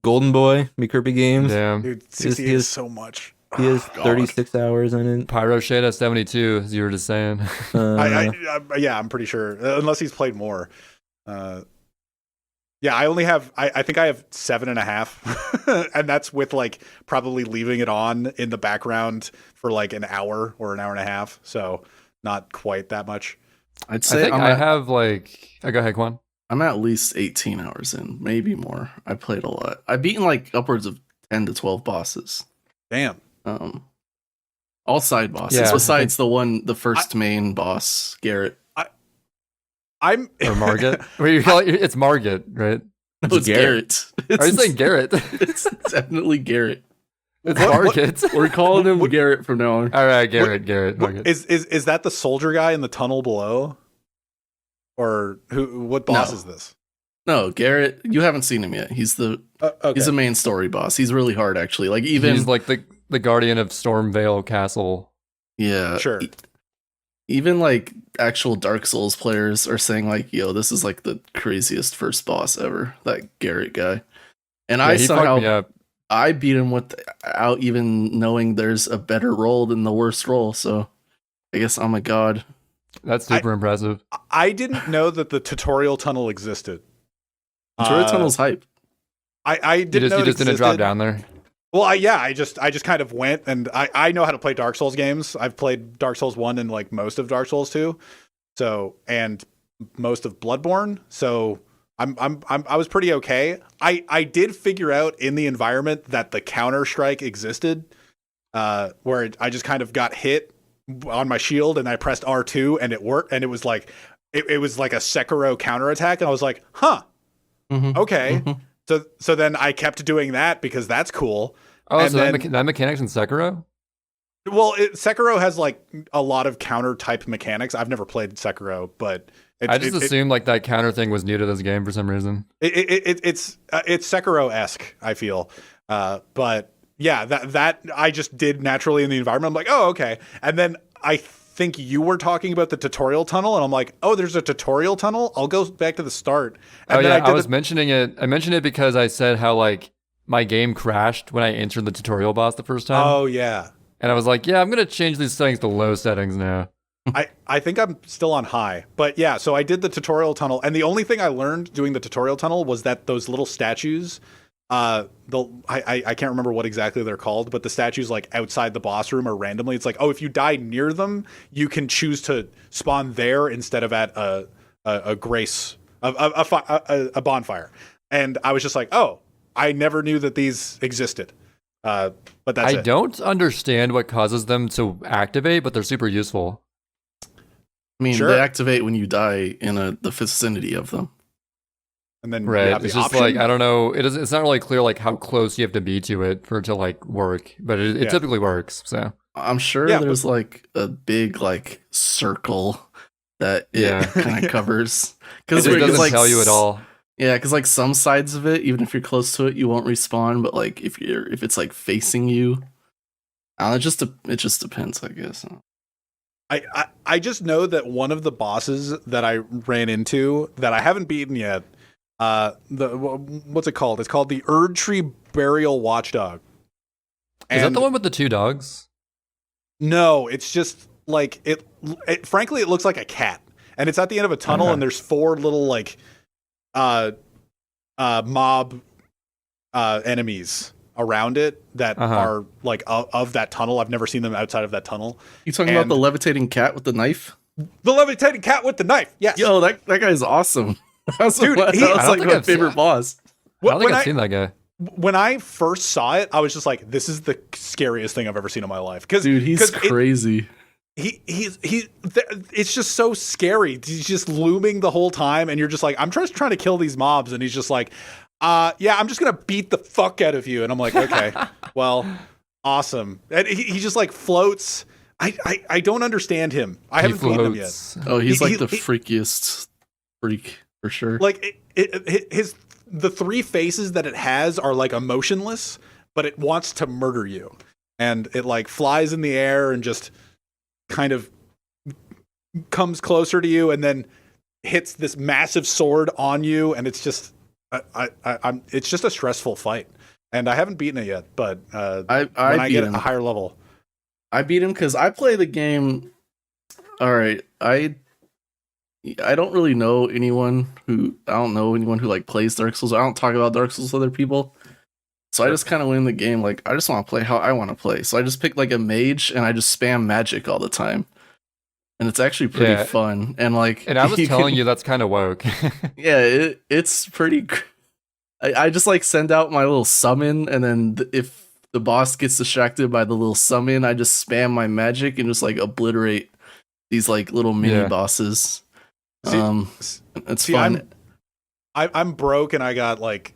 Golden Boy, McKirby Games. Damn. Dude, 68 is so much. He has 36 hours in it. Pyro Shade has 72, as you were just saying. Yeah, I'm pretty sure, unless he's played more. Yeah, I only have. I think I have 7.5, and that's with like probably leaving it on in the background for like an hour or an hour and a half. So not quite that much. I'd say I have like. Go ahead, Kwan. I'm at least 18 hours in, maybe more. I played a lot. I've beaten like upwards of 10 to 12 bosses. Damn. All side bosses besides the first main boss, Garrett. Or Margit. You call it, it's Margit, right? No, it's Garrett. Are you saying Garrett? It's definitely Garrett. It's Margit. We're calling him Garrett from now on. All right, Garrett. Margit. Is that the soldier guy in the tunnel below? Or what boss is this? No, Garrett. You haven't seen him yet. He's the main story boss. He's really hard, actually. Like he's like the guardian of Stormvale Castle. Yeah, sure. Even like actual Dark Souls players are saying like, "Yo, this is like the craziest first boss ever." That Garrett guy, and I somehow I beat him without even knowing there's a better roll than the worst roll. So I guess I'm a god. That's super impressive. I didn't know that the tutorial tunnel existed. Tutorial tunnel's hype. I didn't know you just didn't drop down there. Well, I just kind of went, and I know how to play Dark Souls games. I've played Dark Souls 1 and like most of Dark Souls 2, so and most of Bloodborne. So I was pretty okay. I did figure out in the environment that the counter strike existed, where I just kind of got hit on my shield and I pressed R2 and it worked, and it was like it was like a Sekiro counterattack, and I was like, huh, okay. So then I kept doing that because that's cool. Oh, and so that mechanic's in Sekiro? Well, Sekiro has like a lot of counter type mechanics. I've never played Sekiro, but I just assumed like that counter thing was new to this game for some reason. It's Sekiro-esque, I feel. But yeah, that I just did naturally in the environment. I'm like, oh, okay. And then I think you were talking about the tutorial tunnel, and I'm like, oh, there's a tutorial tunnel? I'll go back to the start. And I was mentioning it. I mentioned it because I said how like my game crashed when I entered the tutorial boss the first time. Oh, yeah. And I was like, yeah, I'm going to change these settings to low settings now. I think I'm still on high. But yeah, so I did the tutorial tunnel, and the only thing I learned doing the tutorial tunnel was that those little statues I can't remember what exactly they're called, but the statues like outside the boss room or randomly. It's like, oh, if you die near them, you can choose to spawn there instead of at a grace a bonfire. And I was just like, oh, I never knew that these existed. But that's it. I don't understand what causes them to activate, but they're super useful. I mean, Sure. they activate when you die in the vicinity of them. And then you Right. have the It's just option. like, I don't know. It's not really clear like how close you have to be to it for it to like work, but it Yeah. typically works. So I'm sure Yeah, there's like a big like circle that it Yeah. kind of covers. it just doesn't tell you at all. Yeah, because like some sides of it, even if you're close to it, you won't respawn. But like if it's like facing you, it just depends, I guess. I just know that one of the bosses that I ran into that I haven't beaten yet, what's it called? It's called the Erdtree Burial Watchdog. Is that And the one with the 2 dogs? No, it's just like it. Frankly, it looks like a cat, and it's at the end of a tunnel, and there's 4 little like mob enemies around it that are like of that tunnel. I've never seen them outside of that tunnel. You talking about the levitating cat with the knife? The levitating cat with the knife. Yes. Yo, that guy's awesome. Dude, that I was don't like think my I've favorite seen- boss. I don't think I've seen that guy. When I first saw it, I was just like, "This is the scariest thing I've ever seen in my life." Dude, he's crazy. It's just so scary. He's just looming the whole time, and you're just like, I'm just trying to kill these mobs, and he's just like, yeah, I'm just gonna beat the fuck out of you. And I'm like, okay, well, awesome. And he just like floats. I don't understand him. I haven't beaten him yet. Oh, he's He- like the he- freakiest freak for sure. Like the 3 faces that it has are like emotionless, but it wants to murder you, and it like flies in the air and just kind of comes closer to you, and then hits this massive sword on you, and it's just it's just a stressful fight, and I haven't beaten it yet, but when I beat get him. a higher level, I beat him because I play the game. All right, I don't really know anyone who like plays Dark Souls. I don't talk about Dark Souls with other people. So I just kind of win the game. Like I just want to play how I want to play. So I just pick like a mage and I just spam magic all the time. And it's actually pretty fun. And like, And I was telling you that's kind of woke. yeah, it's pretty. I just like send out my little summon, and then if the boss gets distracted by the little summon, I just spam my magic and just like obliterate these like little mini bosses. It's fun. I'm broke, and I got like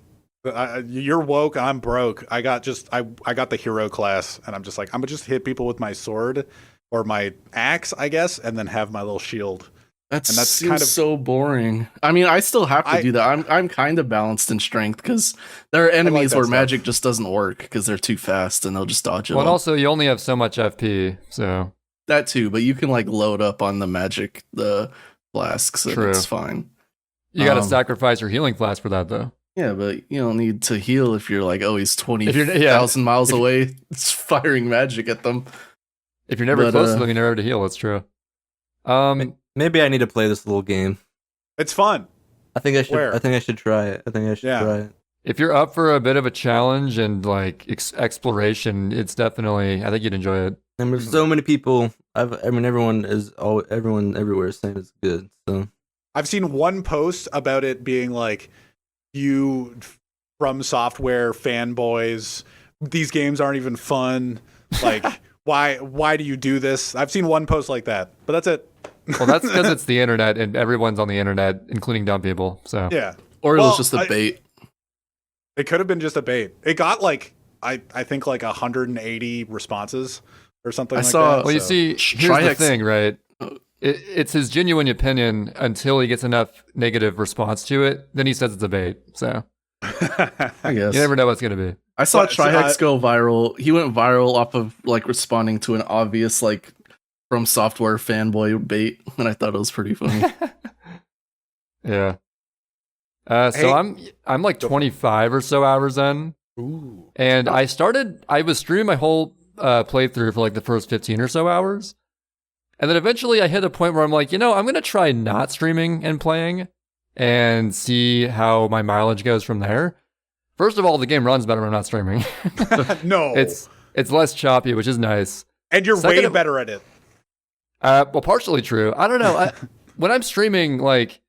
you're woke. I'm broke. I got the hero class, and I'm just like, I'm gonna just hit people with my sword or my axe, I guess, and then have my little shield. That's seems kind of so boring. I mean, I still have to do that. I'm kind of balanced in strength because there are enemies where magic just doesn't work because they're too fast and they'll just dodge it. Well, and also you only have so much FP, so that too. But you can like load up on the magic, the flasks, and True. it's fine. You got to sacrifice your healing flask for that, though. Yeah, but you don't need to heal if you're like, oh, he's 20,000 yeah. miles away. It's firing magic at them. If you're never close to them, you're never able to heal. That's true. Maybe I need to play this little game. It's fun. I think I should. Where? I think I should try it. Try it. If you're up for a bit of a challenge and like exploration, it's definitely. I think you'd enjoy it. And there's so many people. Everyone everywhere is saying it's good. So I've seen one post about it being like, you From Software fanboys, these games aren't even fun. Like, why do you do this? I've seen one post like that, but that's it. Well, that's because it's the internet and everyone's on the internet, including dumb people. So Yeah. Or it was just a bait. It could have been just a bait. It got like I think like 180 responses or something. I like saw- that. Well, you so- see, here's the thing, right? It's his genuine opinion until he gets enough negative response to it. Then he says it's a bait. So I guess. you never know what's going to be. I saw But, Trihex go viral. He went viral off of like responding to an obvious like From Software fanboy bait, and I thought it was pretty funny. Yeah. Hey. So I'm like 25 or so hours in, Ooh. and I was streaming my whole playthrough for like the first 15 or so hours, and then eventually I hit a point where I'm like, I'm gonna try not streaming and playing, and see how my mileage goes from there. First of all, the game runs better when I'm not streaming. No. It's less choppy, which is nice. And you're way better at it. Well, partially true. I don't know. When I'm streaming, like,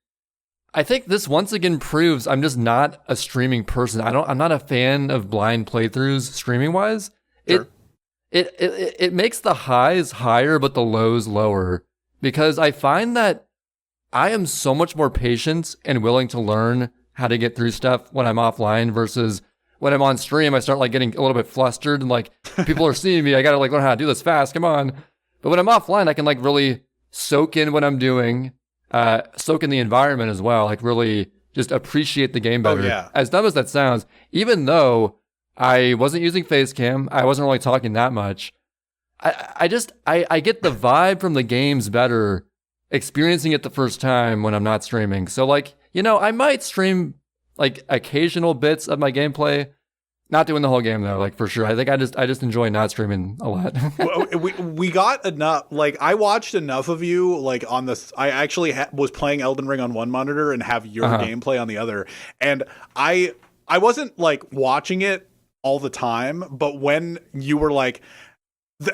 I think this once again proves I'm just not a streaming person. I'm not a fan of blind playthroughs streaming wise. Sure. It makes the highs higher but the lows lower, because I find that I am so much more patient and willing to learn how to get through stuff when I'm offline versus when I'm on stream. I start like getting a little bit flustered and like people are seeing me. I got to like learn how to do this fast. Come on. But when I'm offline, I can like really soak in what I'm doing, soak in the environment as well. Like really just appreciate the game better. Oh, yeah. As dumb as that sounds, even though I wasn't using face cam, I wasn't really talking that much. I get the vibe from the games better experiencing it the first time when I'm not streaming. So like, I might stream like occasional bits of my gameplay, not doing the whole game though, like for sure. I think I just enjoy not streaming a lot. Well, we got enough. Like I watched enough of you. Like on this, I actually was playing Elden Ring on one monitor and have your gameplay on the other. And I wasn't like watching it all the time, but when you were like,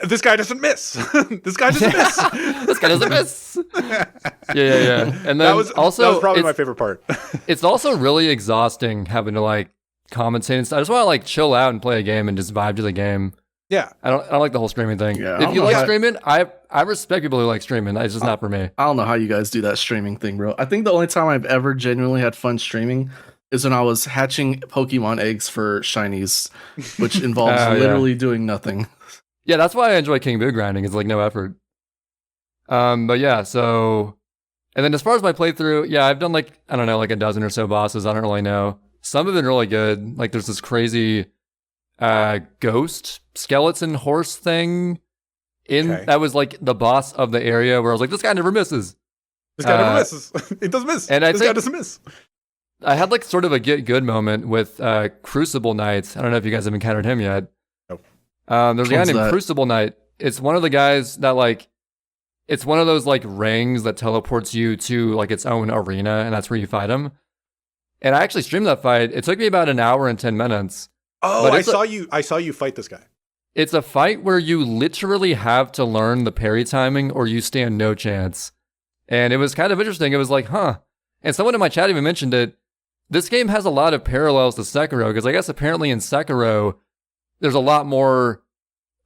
this guy doesn't miss. This guy doesn't miss. This guy doesn't miss. Yeah. And then that was probably my favorite part. It's also really exhausting having to like commentate and stuff. I just want to like chill out and play a game and just vibe to the game. Yeah. I don't like the whole streaming thing. Yeah, if you like streaming, I respect people who like streaming. It's just not for me. I don't know how you guys do that streaming thing, bro. I think the only time I've ever genuinely had fun streaming is when I was hatching Pokemon eggs for shinies, which involves literally doing nothing. Yeah, that's why I enjoy King Boo grinding. It's like no effort. But yeah, so, and then as far as my playthrough, yeah, I've done like, I don't know, like a dozen or so bosses. I don't really know. Some have been really good. Like there's this crazy ghost skeleton horse thing that was like the boss of the area where I was like, this guy never misses. This guy never misses. It doesn't miss. And this guy doesn't miss. I had like sort of a get good moment with Crucible Knight. I don't know if you guys have encountered him yet. There's a guy named Crucible Knight. It's one of the guys that like, it's one of those like rings that teleports you to like its own arena, and that's where you fight him. And I actually streamed that fight. It took me about an hour and 10 minutes. Oh, I saw you fight this guy. It's a fight where you literally have to learn the parry timing or you stand no chance. And it was kind of interesting. It was like, huh. And someone in my chat even mentioned it. This game has a lot of parallels to Sekiro, because I guess apparently in Sekiro, there's a lot more,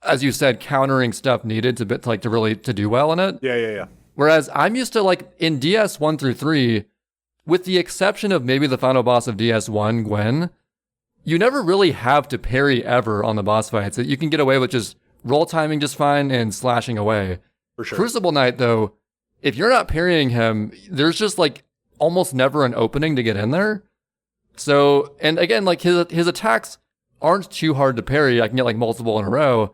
as you said, countering stuff needed to really do well in it. Yeah. Whereas I'm used to like in DS 1 through 3, with the exception of maybe the final boss of DS 1, Gwen, you never really have to parry ever on the boss fights. You can get away with just roll timing just fine and slashing away. For sure. Crucible Knight though, if you're not parrying him, there's just like almost never an opening to get in there. So, and again, like his attacks aren't too hard to parry. I can get like multiple in a row,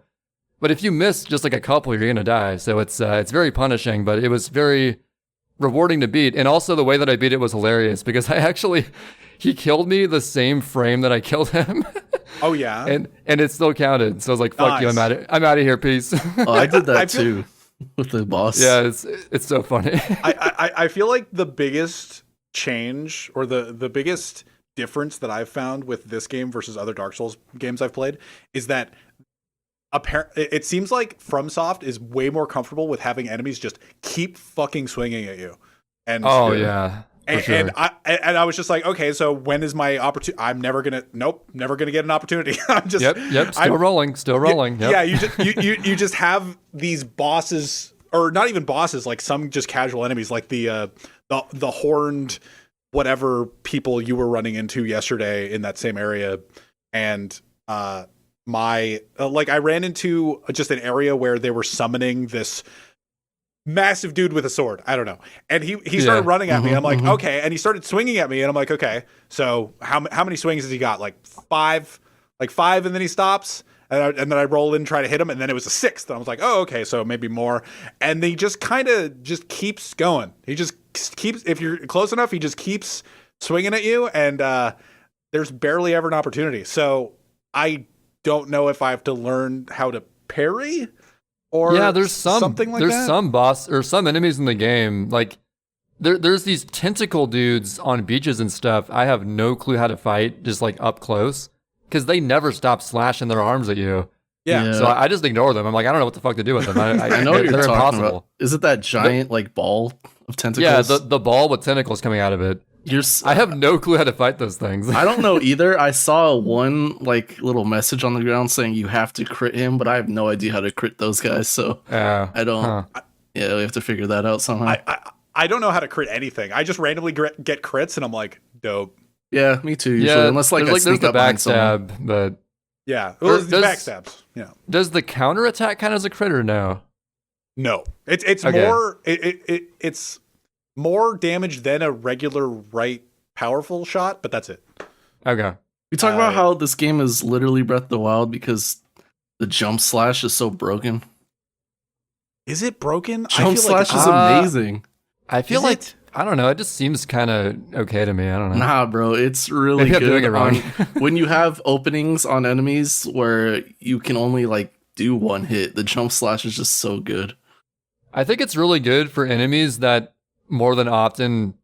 but if you miss just like a couple, you're gonna die. So it's very punishing, but it was very rewarding to beat. And also the way that I beat it was hilarious, because he killed me the same frame that I killed him. Oh yeah, and it still counted. So I was like, fuck you, I'm out of here, peace. Oh, I did that too with the boss. Yeah, it's so funny. I feel like the biggest change, or the biggest difference that I've found with this game versus other Dark Souls games I've played, is that it seems like FromSoft is way more comfortable with having enemies just keep fucking swinging at you. And yeah. And I was just like, okay, so when is my opportunity? I'm never gonna get an opportunity. I'm just still rolling. Yep. Yeah, you just have these bosses, or not even bosses, like some just casual enemies, like the horned whatever people you were running into yesterday in that same area. And I ran into just an area where they were summoning this massive dude with a sword. I don't know. And he started running at me. I'm like, okay. And he started swinging at me, and I'm like, okay, so how many swings has he got? Like five, and then he stops. And then I roll in and try to hit him, and then it was a sixth. And I was like, oh, okay, so maybe more. And he just kind of just keeps going. He just keeps, if you're close enough, he just keeps swinging at you, and there's barely ever an opportunity. So I don't know if I have to learn how to parry, or there's something like that. There's some boss or some enemies in the game, like there's these tentacle dudes on beaches and stuff. I have no clue how to fight, just like up close, because they never stop slashing their arms at you. Yeah. So I just ignore them. I'm like, I don't know what the fuck to do with them. I know what you're they're talking impossible. about. Is it that giant like ball of tentacles? Yeah, the ball with tentacles coming out of it. I have no clue how to fight those things. I don't know either. I saw one like little message on the ground saying you have to crit him, but I have no idea how to crit those guys. So I don't. Huh. Yeah, we have to figure that out somehow. I don't know how to crit anything. I just randomly get crits, and I'm like, dope. Yeah, me too. Usually, Yeah, unless like I there's sneak the up behind someone. backstab, but Yeah, well, it's backstabs. Yeah. Does the counter attack count as a crit or no? No, it's Okay. more it's more damage than a regular right powerful shot, but that's it. Okay. We talk about how this game is literally Breath of the Wild because the jump slash is so broken. Is it broken? Jump slash is Uh, amazing. I feel Is like it? I don't know. It just seems kind of okay to me. I don't know. Nah, bro, it's really Maybe I'm good. doing it wrong. When you have openings on enemies where you can only like do one hit, the jump slash is just so good. I think it's really good for enemies that more than often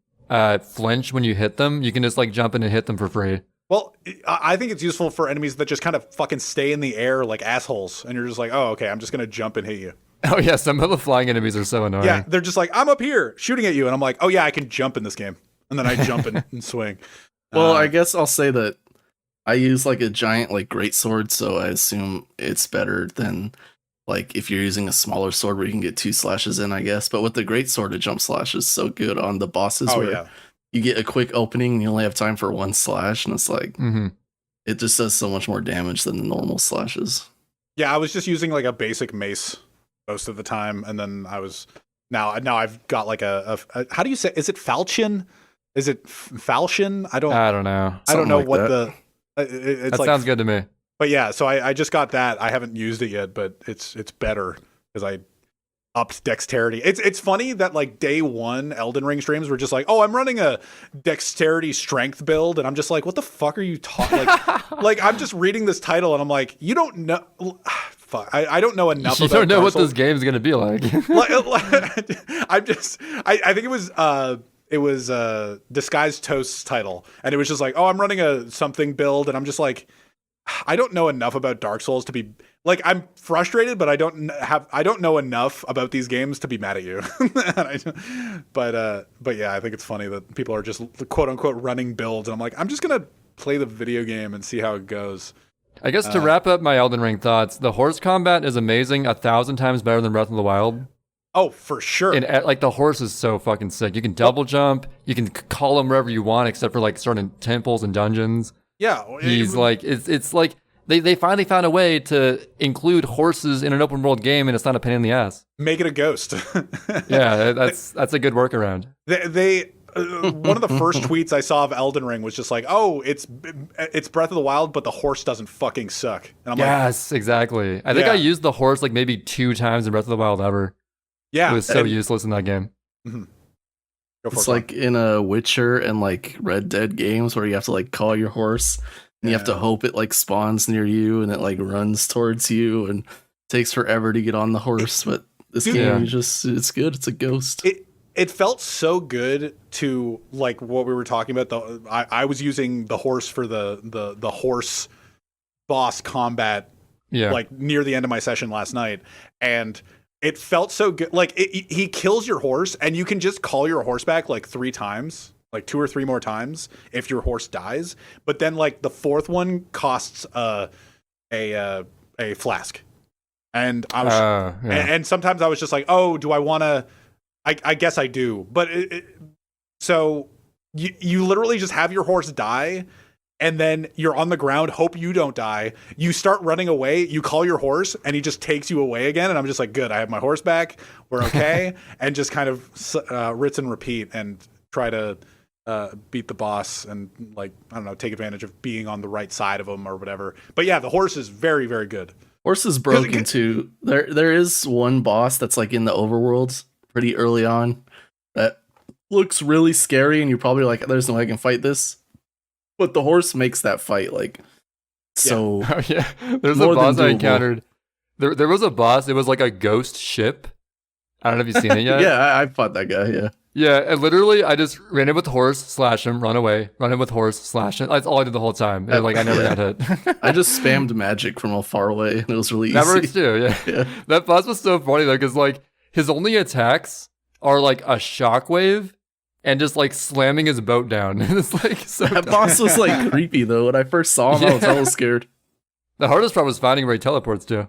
flinch when you hit them. You can just like jump in and hit them for free. Well, I think it's useful for enemies that just kind of fucking stay in the air like assholes, and you're just like, oh, okay, I'm just gonna jump and hit you. Oh yeah, some of the flying enemies are so annoying. Yeah, they're just like, I'm up here shooting at you, and I'm like, oh yeah, I can jump in this game, and then I jump and swing. Well, I guess I'll say that I use like a giant like greatsword, so I assume it's better than like if you're using a smaller sword where you can get 2 slashes in, I guess. But with the greatsword, a jump slash is so good on the bosses where you get a quick opening and you only have time for 1 slash, and it's like it just does so much more damage than the normal slashes. Yeah, I was just using like a basic mace most of the time, and then I was now I've got like a how do you say, is it falchion? Is it falchion? I don't know. I don't know like what that. it's That like. sounds good to me. But yeah, so I just got that. I haven't used it yet, but it's better because I upped dexterity. It's funny that like day one Elden Ring streams were just like, oh, I'm running a dexterity strength build, and I'm just like, what the fuck are you talking? Like I'm just reading this title, and I'm like, you don't know. Fuck, I don't know enough. You about don't know Dark what Souls. this game's gonna be like. I think it was Disguised Toast's title, and it was just like, oh, I'm running a something build, and I'm just like, I don't know enough about Dark Souls to be like, I'm frustrated, but I don't know enough about these games to be mad at you. But yeah, I think it's funny that people are just quote unquote running builds, and I'm like, I'm just gonna play the video game and see how it goes. I guess to wrap up my Elden Ring thoughts, the horse combat is amazing, 1,000 times better than Breath of the Wild. Oh, for sure. And like the horse is so fucking sick. You can double jump. You can call him wherever you want, except for like certain temples and dungeons. Yeah, He's like it's like they finally found a way to include horses in an open world game, and it's not a pain in the ass. make it a ghost. Yeah, that's a good workaround. They one of the first tweets I saw of Elden Ring was just like, "Oh, it's Breath of the Wild, but the horse doesn't fucking suck." And I'm Yes, exactly. I think Yeah. I used the horse like maybe 2 times in Breath of the Wild ever. yeah, It was so useless in that game. Go for It's it, like in a Witcher and like Red Dead games where you have to like call your horse and you have to hope it like spawns near you and it like runs towards you and takes forever to get on the horse. But this Dude, game, yeah. it's good. It's a ghost. It felt so good to like what we were talking about. I was using the horse for the horse boss combat Yeah. like near the end of my session last night, and it felt so good. Like he kills your horse, and you can just call your horse back like 3 times, like 2 or 3 more times if your horse dies. But then like the 4th one costs a flask, and I was yeah. and sometimes I was just like, oh, do I want to? I guess I do, but so you literally just have your horse die, and then you're on the ground, hope you don't die. You start running away, you call your horse, and he just takes you away again. And I'm just like, good, I have my horse back, we're okay, and just kind of rinse and repeat and try to beat the boss and like I don't know, take advantage of being on the right side of him or whatever. But yeah, the horse is very, very good. Horse is broken too. There is one boss that's like in the overworlds pretty early on that looks really scary, and you're probably like, "There's no way I can fight this." But the horse makes that fight like so. Oh, yeah. There's a More than boss I doable. encountered. There was a boss. It was like a ghost ship. I don't know if you've seen it yet. Yeah, I fought that guy. Yeah, Yeah, and literally, I just ran in with the horse, slash him, run away, run in with horse, slash him. That's all I did the whole time. And, like, I never got hit. I just spammed magic from far away, and it was really easy. That works too, yeah. Yeah. That boss was so funny, though, because, like, his only attacks are, like, a shockwave and just, like, slamming his boat down. It's, like, so That boss was, like, creepy, though. When I first saw him, I was hella scared. The hardest part was finding where he teleports to.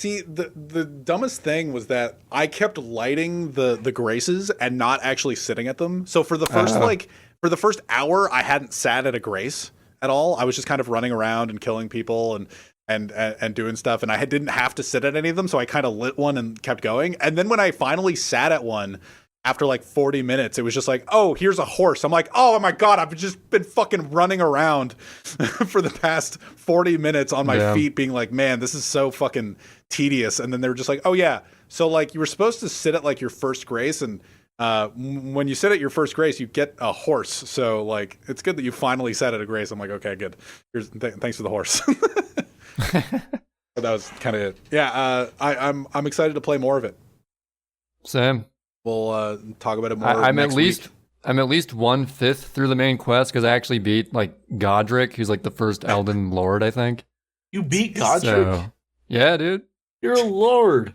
See, the dumbest thing was that I kept lighting the graces and not actually sitting at them. So for the first hour, I hadn't sat at a grace at all. I was just kind of running around and killing people and doing stuff, and I didn't have to sit at any of them. So I kind of lit one and kept going. And then when I finally sat at one, after like 40 minutes, it was just like, oh, here's a horse. I'm like, oh my God, I've just been fucking running around for the past 40 minutes on my feet being like, man, this is so fucking tedious. And then they were just like, oh yeah. So like you were supposed to sit at like your first grace, and when you sit at your first grace, you get a horse. So like, it's good that you finally sat at a grace. I'm like, okay, good. Thanks for the horse. But that was kind of it. Yeah. I'm excited to play more of it. Same. We'll talk about it more. I'm at least 1/5 through the main quest because I actually beat like Godric, who's like the first Elden Lord, I think. You beat Godric? So, yeah, dude. You're a lord.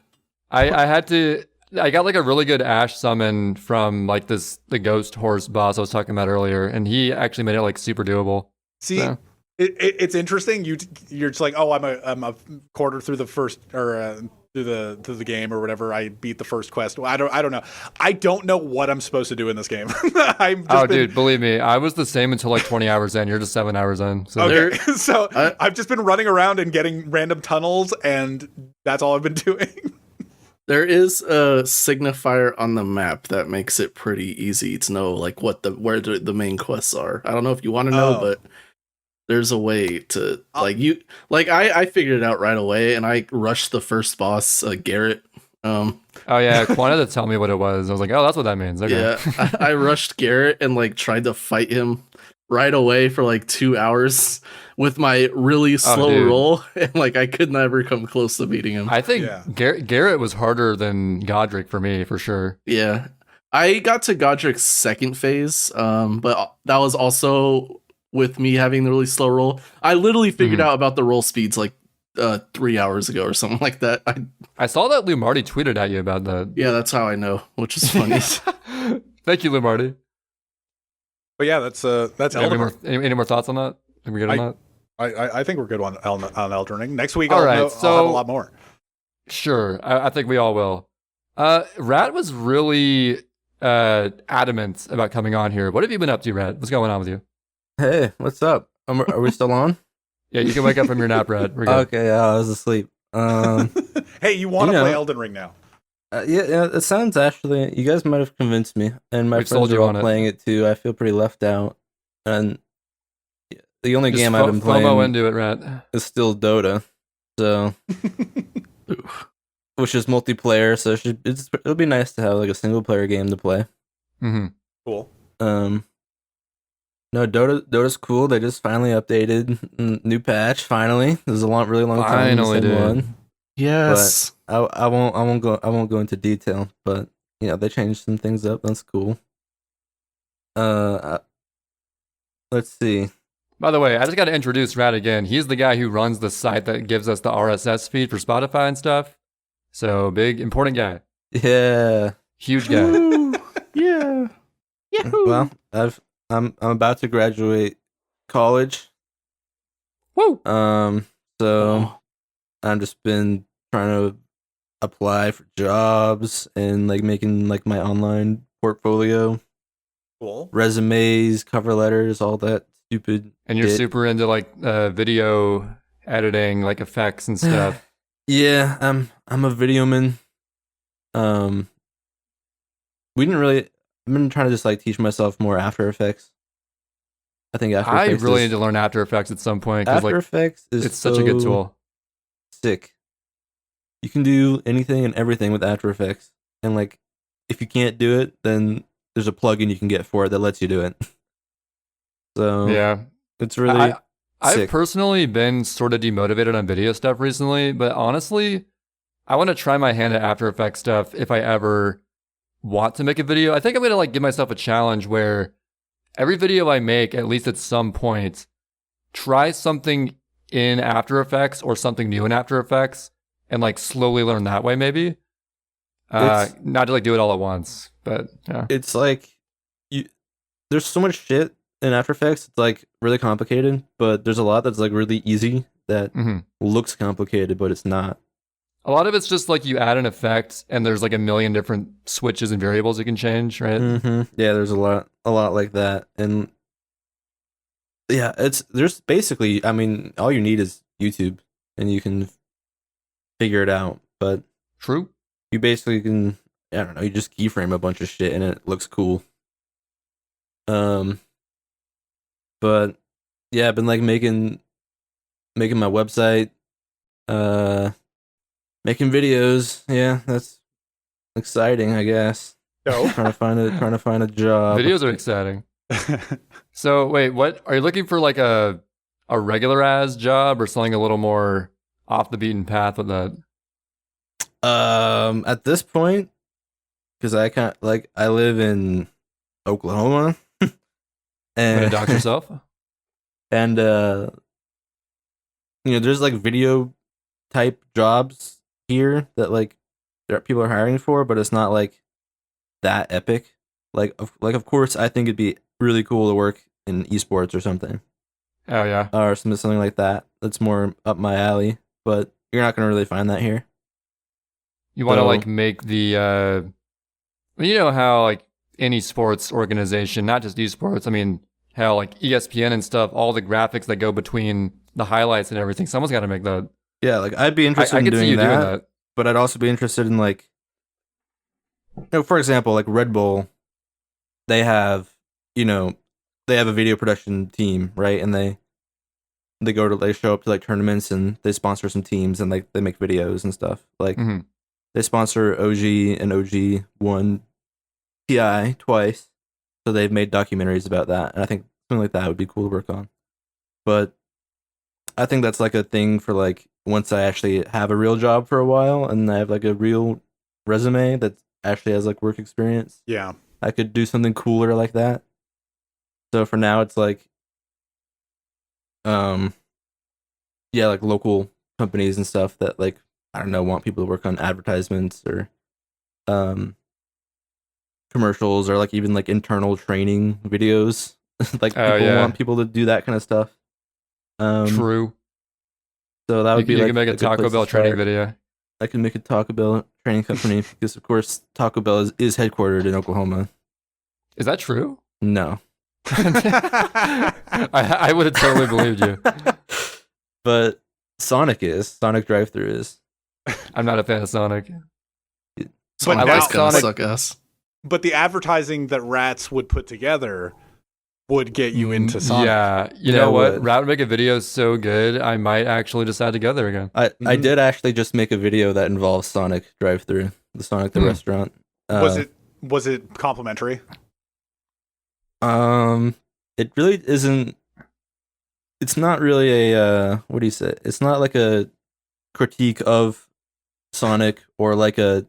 I got like a really good Ash summon from like the ghost horse boss I was talking about earlier, and he actually made it like super doable. See, so. It's interesting. You're just like, oh, I'm a quarter through the first or through the game or whatever. I beat the first quest. I don't know. I don't know what I'm supposed to do in this game. Dude, believe me, I was the same until like 20 hours in. You're just 7 hours in. So. Okay, so I've just been running around and getting random tunnels, and that's all I've been doing. There is a signifier on the map that makes it pretty easy to know like where the main quests are. I don't know if you want to know, but there's a way to I figured it out right away, and I rushed the first boss, Garrett. Oh yeah, Kwaniza tell me what it was. I was like, oh, that's what that means. Okay. Yeah, I rushed Garrett and like tried to fight him right away for like 2 hours with my really slow roll, and like I could never come close to beating him. I think Garrett was harder than Godric for me, for sure. Yeah, I got to Godric's second phase, but that was also with me having the really slow roll. I literally figured out about the roll speeds like 3 hours ago or something like that. I saw that Lou Marty tweeted at you about that. Yeah, that's how I know, which is funny. Thank you, Lou Marty. But yeah, that's any more thoughts on that? Are we good on that? I think we're good on Elden Ring. Next week, I'll have a lot more. Sure, I think we all will. Rat was really adamant about coming on here. What have you been up to, Rat? What's going on with you? Hey, what's up? Are we still on? Yeah, you can wake up from your nap, Rat. Okay, I was asleep. Hey, you want to play Elden Ring now? Yeah, it sounds actually. You guys might have convinced me, and my friends are all playing it too. I feel pretty left out, and the only game I've been playing FOMO into it, Rat. is still Dota, so which is multiplayer. So it'll be nice to have like a single player game to play. Mm-hmm. Cool. No, Dota's cool. They just finally updated, new patch. Finally, there's a really long time since they won. Yes, but I won't go into detail. But they changed some things up. That's cool. Let's see. By the way, I just got to introduce Rat again. He's the guy who runs the site that gives us the RSS feed for Spotify and stuff. So big, important guy. Yeah, huge guy. Yeah. Yahoo! Well, I'm about to graduate college. Woo! So I've just been trying to apply for jobs and like making like my online portfolio. Cool. Resumes, cover letters, all that stupid. And you're super into like video editing, like effects and stuff. Yeah, I'm a videoman. I've been trying to just like teach myself more After Effects. I think After Effects. I really need to learn After Effects at some point. After Effects is such a good tool. Sick. You can do anything and everything with After Effects, and like if you can't do it, then there's a plugin you can get for it that lets you do it. So yeah, it's really. I've personally been sort of demotivated on video stuff recently, but honestly, I want to try my hand at After Effects stuff if I ever want to make a video. I think I'm going to like give myself a challenge where every video I make, at least at some point, try something in After Effects or something new in After Effects and like slowly learn that way maybe. Not to like do it all at once, but yeah. It's like there's so much shit in After Effects. It's like really complicated, but there's a lot that's like really easy that looks complicated, but it's not. A lot of it's just like you add an effect and there's like a million different switches and variables you can change, right? Yeah, there's a lot like that. And yeah, there's basically, I mean, all you need is YouTube and you can figure it out. But True. You basically can, I don't know, you just keyframe a bunch of shit and it looks cool. But yeah, I've been like making my website, making videos. Yeah, that's exciting, I guess. No. trying to find a job. Videos are exciting. So wait, what are you looking for? Like a regular as job or something a little more off the beaten path with that? At this point, because I live in Oklahoma, and Dox yourself. And there's like video type jobs here that like people are hiring for, but it's not like that epic. Of course, I think it'd be really cool to work in esports or something. Oh yeah, or something like that. That's more up my alley. But you're not gonna really find that here. You want to like make the, you know how like any sports organization, not just esports. I mean, how like ESPN and stuff, all the graphics that go between the highlights and everything. Someone's got to make that. Yeah, like I'd be interested in could see you doing that. But I'd also be interested in like, for example, like Red Bull, they have a video production team, right? And they show up to like tournaments and they sponsor some teams and like they make videos and stuff. Like they sponsor OG and OG won TI twice, so they've made documentaries about that. And I think something like that would be cool to work on. But I think that's like a thing for like once I actually have a real job for a while and I have like a real resume that actually has like work experience. Yeah. I could do something cooler like that. So for now it's like like local companies and stuff that like I don't know, want people to work on advertisements or commercials or like even like internal training videos. Like people want people to do that kind of stuff. True. So that would be you like can make a Taco Bell training video. I can make a Taco Bell training company because of course Taco Bell is headquartered in Oklahoma. Is that true? No. I would have totally believed you. But Sonic Drive-Thru is. I'm not a fan of Sonic. But I like Sonic. Suck ass. But the advertising that Rats would put together would get you into Sonic. Yeah, you know what? Rat would make a video so good, I might actually decide to go there again. I did actually just make a video that involves Sonic Drive-Thru, the Sonic the restaurant. Was it complimentary? It really isn't. It's not really a what do you say? It's not like a critique of Sonic or like a.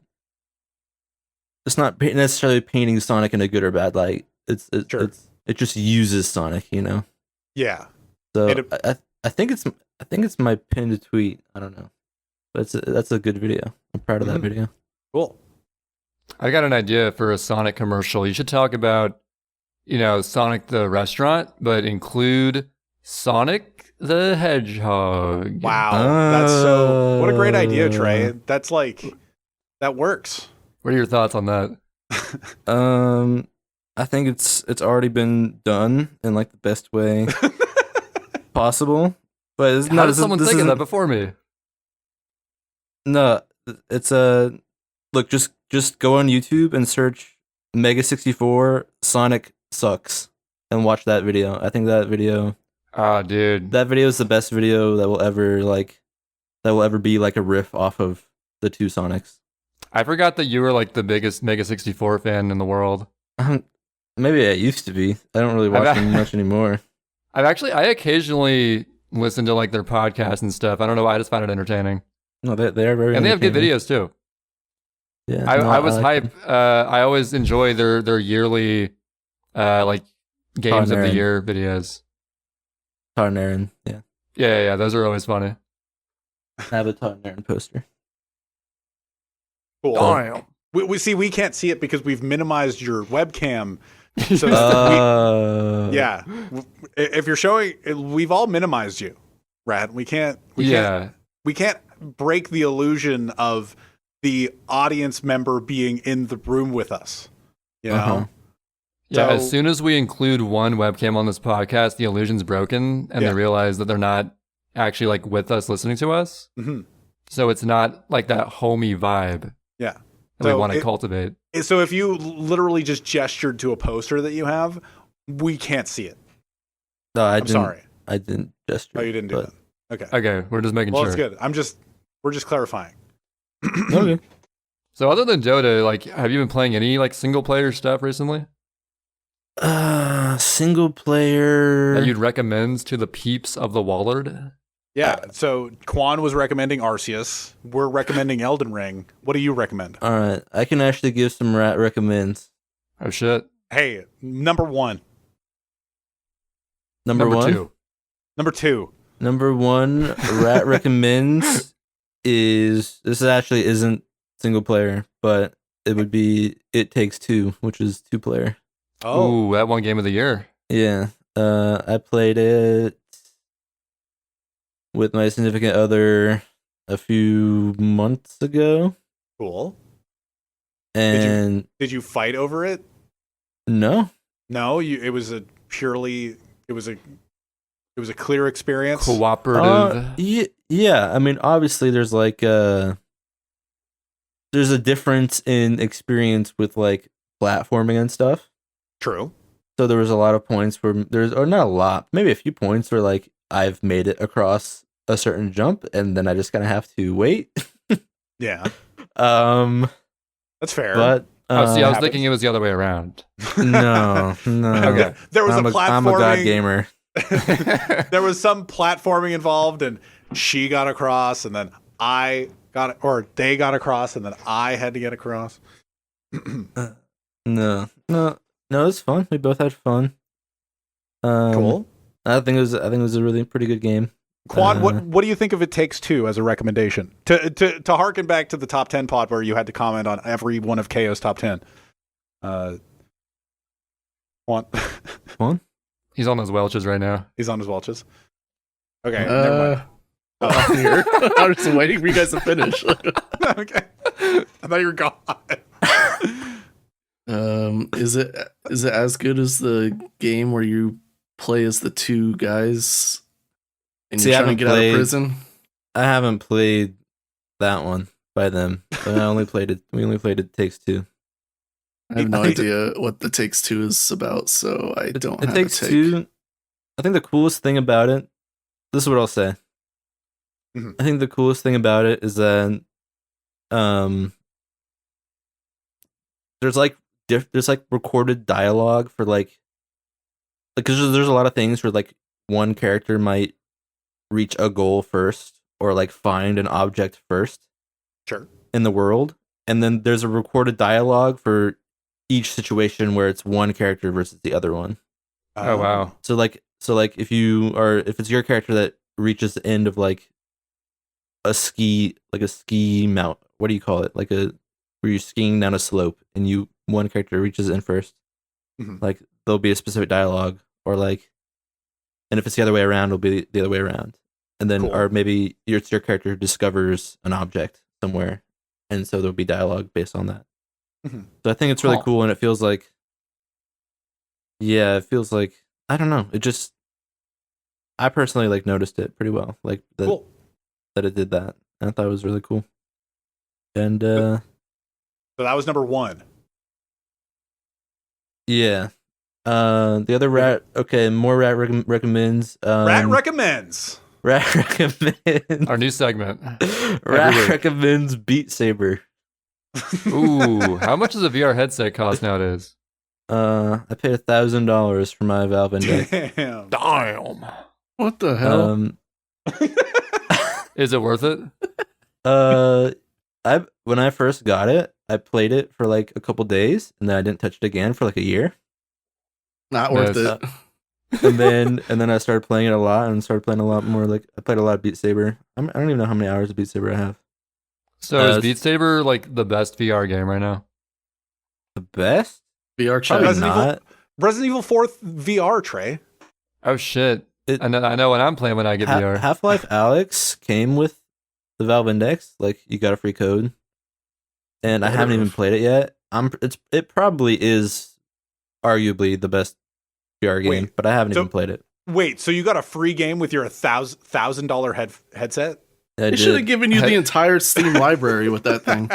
It's not necessarily painting Sonic in a good or bad light. It just uses Sonic, you know. Yeah. So I think it's my pinned tweet. I don't know, but that's a good video. I'm proud of that video. Cool. I got an idea for a Sonic commercial. You should talk about, Sonic the restaurant, but include Sonic the Hedgehog. Wow. What a great idea, Trey. That's like, that works. What are your thoughts on that? I think it's already been done in like the best way possible. But it's How not. did someone think of that before me? No, it's look. Just go on YouTube and search Mega 64 Sonic sucks and watch that video. I think that video. Dude, that video is the best video that will ever be like a riff off of the two Sonics. I forgot that you were like the biggest Mega 64 fan in the world. Maybe I used to be. I don't really watch them much anymore. I occasionally listen to like their podcasts and stuff. I don't know why, I just find it entertaining. No, they are very and they have good videos too. Yeah, I was like hype. I always enjoy their yearly like games of the Aaron. year videos. Tar and Aaron. Yeah, Yeah, those are always funny. I have a Tar and Aaron poster. Cool. Damn. We see we can't see it because we've minimized your webcam. So yeah, if you're showing, we've all minimized you, Rat. We can't break the illusion of the audience member being in the room with us. You know. Uh-huh. Yeah, So- as soon as we include one webcam on this podcast, the illusion's broken, and Yeah. they realize that they're not actually like with us listening to us. Mm-hmm. So it's not like that homey vibe Yeah. that we So want to cultivate. So if you literally just gestured to a poster that you have, we can't see it. No, I'm sorry. I didn't gesture. Oh, you didn't do but- that. Okay. Okay, we're just making Well, sure. it's good. We're just clarifying. Okay. So other than Dota, like, have you been playing any like single player stuff recently Single player. that you'd recommend to the peeps of the Wallard? Yeah. So Kwan was recommending Arceus. We're recommending Elden Ring. What do you recommend? All right, I can actually give some rat recommends. Oh shit. Hey, number one. Number one. 2. Number two. Number one, rat recommends is this actually isn't single player, but it would be It Takes Two, which is 2-player. Oh, Ooh, that one game of the year. Yeah. I played it with my significant other a few months ago. cool. And Did you fight over it? no. No, it was a clear experience. Cooperative. Yeah, I mean obviously there's like there's a difference in experience with like platforming and stuff. True. So there was a lot of points where or not a lot, maybe a few points where like I've made it across a certain jump and then I just kind of have to wait. Yeah, That's fair. But I was happens. thinking it was the other way around. no. Okay. There was I'm a I'm a god platforming. gamer. There was some platforming involved, and she got across, and then they got across, and then I had to get across. No, it's fun. We both had fun. Cool. I think it was a really pretty good game. Quan, what do you think of It Takes Two as a recommendation? To harken back to the top 10 pod where you had to comment on every one of KO's top 10. Quan, He's on those Welches right now. he's on his Welches. Okay, never mind. I'm here. I'm just waiting for you guys to finish. Okay, I thought you were gone. Is it as good as the game where you play as the two guys and See, you're I trying to haven't get out of played- prison? I haven't played that one by them, but I only played it. We only played It Takes Two. I have no I think idea what the Takes Two is about, so I don't It have Takes a take. Two. I think the coolest thing about it. This is what I'll say. Mhm. I think the coolest thing about it is that, there's like recorded dialogue for like because there's a lot of things where like one character might reach a goal first or like find an object first Sure. in the world, and then there's a recorded dialogue for each situation where it's one character versus the other one. Oh wow. So like if it's your character that reaches the end of like a ski mount, what do you call it? Like where you're skiing down a slope and one character reaches in first. Mhm. Like there'll be a specific dialogue, or like, and if it's the other way around, it'll be the other way around. And then, Cool. or maybe it's your character who discovers an object somewhere, and so there'll be dialogue based on that. Mhm. So I think it's really Huh. cool, and it feels like, I don't know. I personally like noticed it pretty well, like Cool. that it did that. And I thought it was really cool. And So that was number one. yeah, the other rat. Okay, more rat recommends. Rat recommends. Rat recommends. Our new segment. Rat week. recommends Beat Saber. Ooh, how much does a VR headset cost nowadays? I paid $1,000 for my Valve Index. Damn. Damn. What the hell? Is it worth it? When I first got it, I played it for like a couple days, and then I didn't touch it again for like a year. Not worth Yes. it. And then I started playing it a lot, and started playing a lot more. Like I played a lot of Beat Saber. I don't even know how many hours of Beat Saber I have. So is Beat Saber like the best VR game right now? The best? VR chat. Probably Resident Evil- not. Resident Evil 4 VR, Trey. Oh shit! It- I know what I'm playing when I get VR. Half-Life Alyx came with the Valve Index. Like you got a free code, and I haven't even played it yet. It probably is arguably the best VR game, Wait, but I haven't so- even played it. Wait, so you got a free game with your $1,000 headset? I They should have did. given you the entire Steam library with that thing.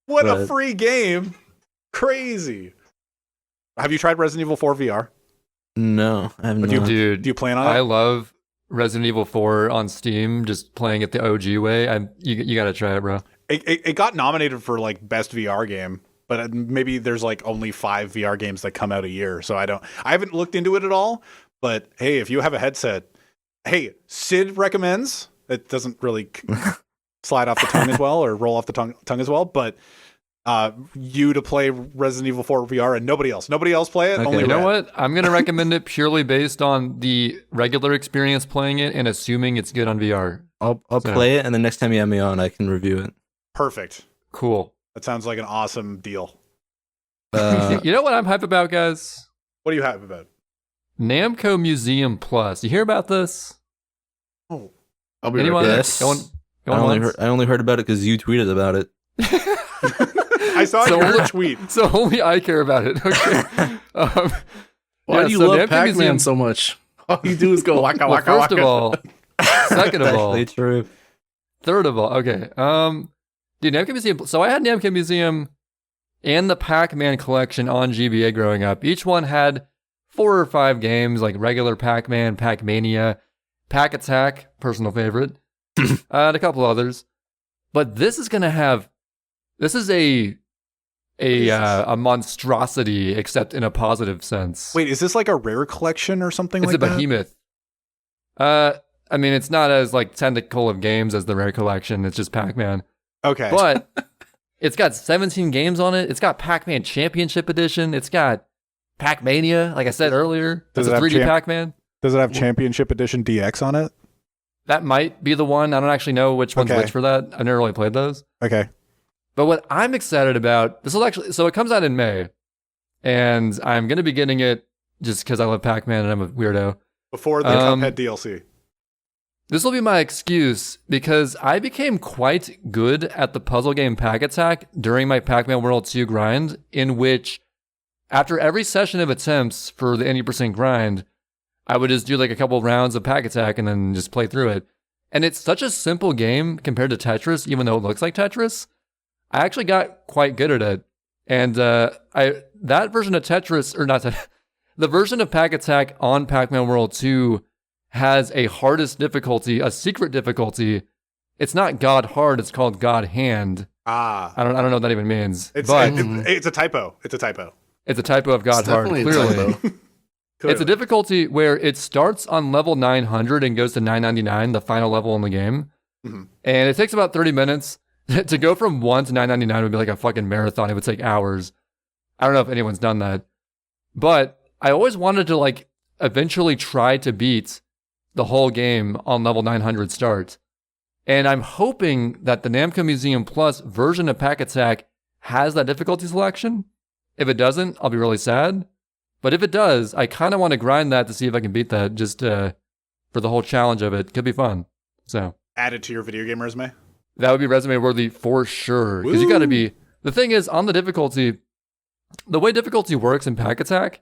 What a But- free game. Crazy. Have you tried Resident Evil 4 VR? No, I have But you- not. Dude, Do you plan on I it? love Resident Evil 4 on Steam. Just playing it the OG way. You gotta try it, bro. It got nominated for like best VR game, but maybe there's like only 5 VR games that come out a year. So I haven't looked into it at all. But hey, if you have a headset, hey, Sid recommends. It doesn't really slide off the tongue as well or roll off the tongue as well. But you to play Resident Evil 4 VR and nobody else. Nobody else play it. Okay. Only You know Red. what? I'm gonna recommend it purely based on the regular experience playing it and assuming it's good on VR. I'll So- play it, and the next time you have me on, I can review it. Perfect. Cool. That sounds like an awesome deal. You know what I'm hype about, guys? What do you have about? Namco Museum Plus. You hear about this? Oh, I'll be Anyone? right back. Yes. Going I only heard about it because you tweeted about it. I saw So your only- tweet. So only I care about it. Okay. Why Yeah, do you so love Namco Pac-Man Museum- so much? All you do is go waka Well, waka first waka. of all, second of all, Actually true. third of all, okay. Dude, Namco Museum. So I had Namco Museum and the Pac-Man collection on GBA growing up. Each one had 4 or 5 games, like regular Pac-Man, Pac-Mania, Pac Attack, personal favorite, and a couple others. But this is a monstrosity, except in a positive sense. Wait, is this like a rare collection or something It's like a behemoth. I mean, it's not as like technical of games as the Rare Collection. It's just Pac-Man, that? Okay. but it's got 17 games on it. It's got Pac-Man Championship Edition. It's got Pac-Mania, like I said earlier. Does That's it a have 3D Pac-Man. Does it have Championship Edition DX on it? That might be the one. I don't actually know which one's Okay. which for that. I've never really played those. Okay. But what I'm excited about, this will actually, so it comes out in May, and I'm going to be getting it just because I love Pac-Man and I'm a weirdo. Before the Um, Cuphead DLC. This will be my excuse because I became quite good at the puzzle game Pack Attack during my Pac-Man World 2 grind, in which after every session of attempts for the 80% grind, I would just do like a couple rounds of Pack Attack and then just play through it. And it's such a simple game compared to Tetris, even though it looks like Tetris. I actually got quite good at it. And that version of Tetris, or not Tetris, the version of Pack Attack on Pac-Man World 2 has a hardest difficulty, a secret difficulty. It's not God hard, it's called God hand. Ah. I don't know what that even means. It's but it's a typo. It's a typo. it's a typo of God It's hard, definitely a clearly. typo. It's a difficulty where it starts on level 900 and goes to 999, the final level in the game. Mhm. And it takes about 30 minutes. To go from 1 to 999 would be like a fucking marathon. It would take hours. I don't know if anyone's done that. But I always wanted to like eventually try to beat the whole game on level 900 start. And I'm hoping that the Namco Museum Plus version of Pack Attack has that difficulty selection. If it doesn't, I'll be really sad. But if it does, I kind of want to grind that to see if I can beat that just for the whole challenge of it. Could be fun. So Add it to your video game resume. that would be resume worthy for sure. Because you got to be. The thing is, on the difficulty, the way difficulty works in Pack Attack,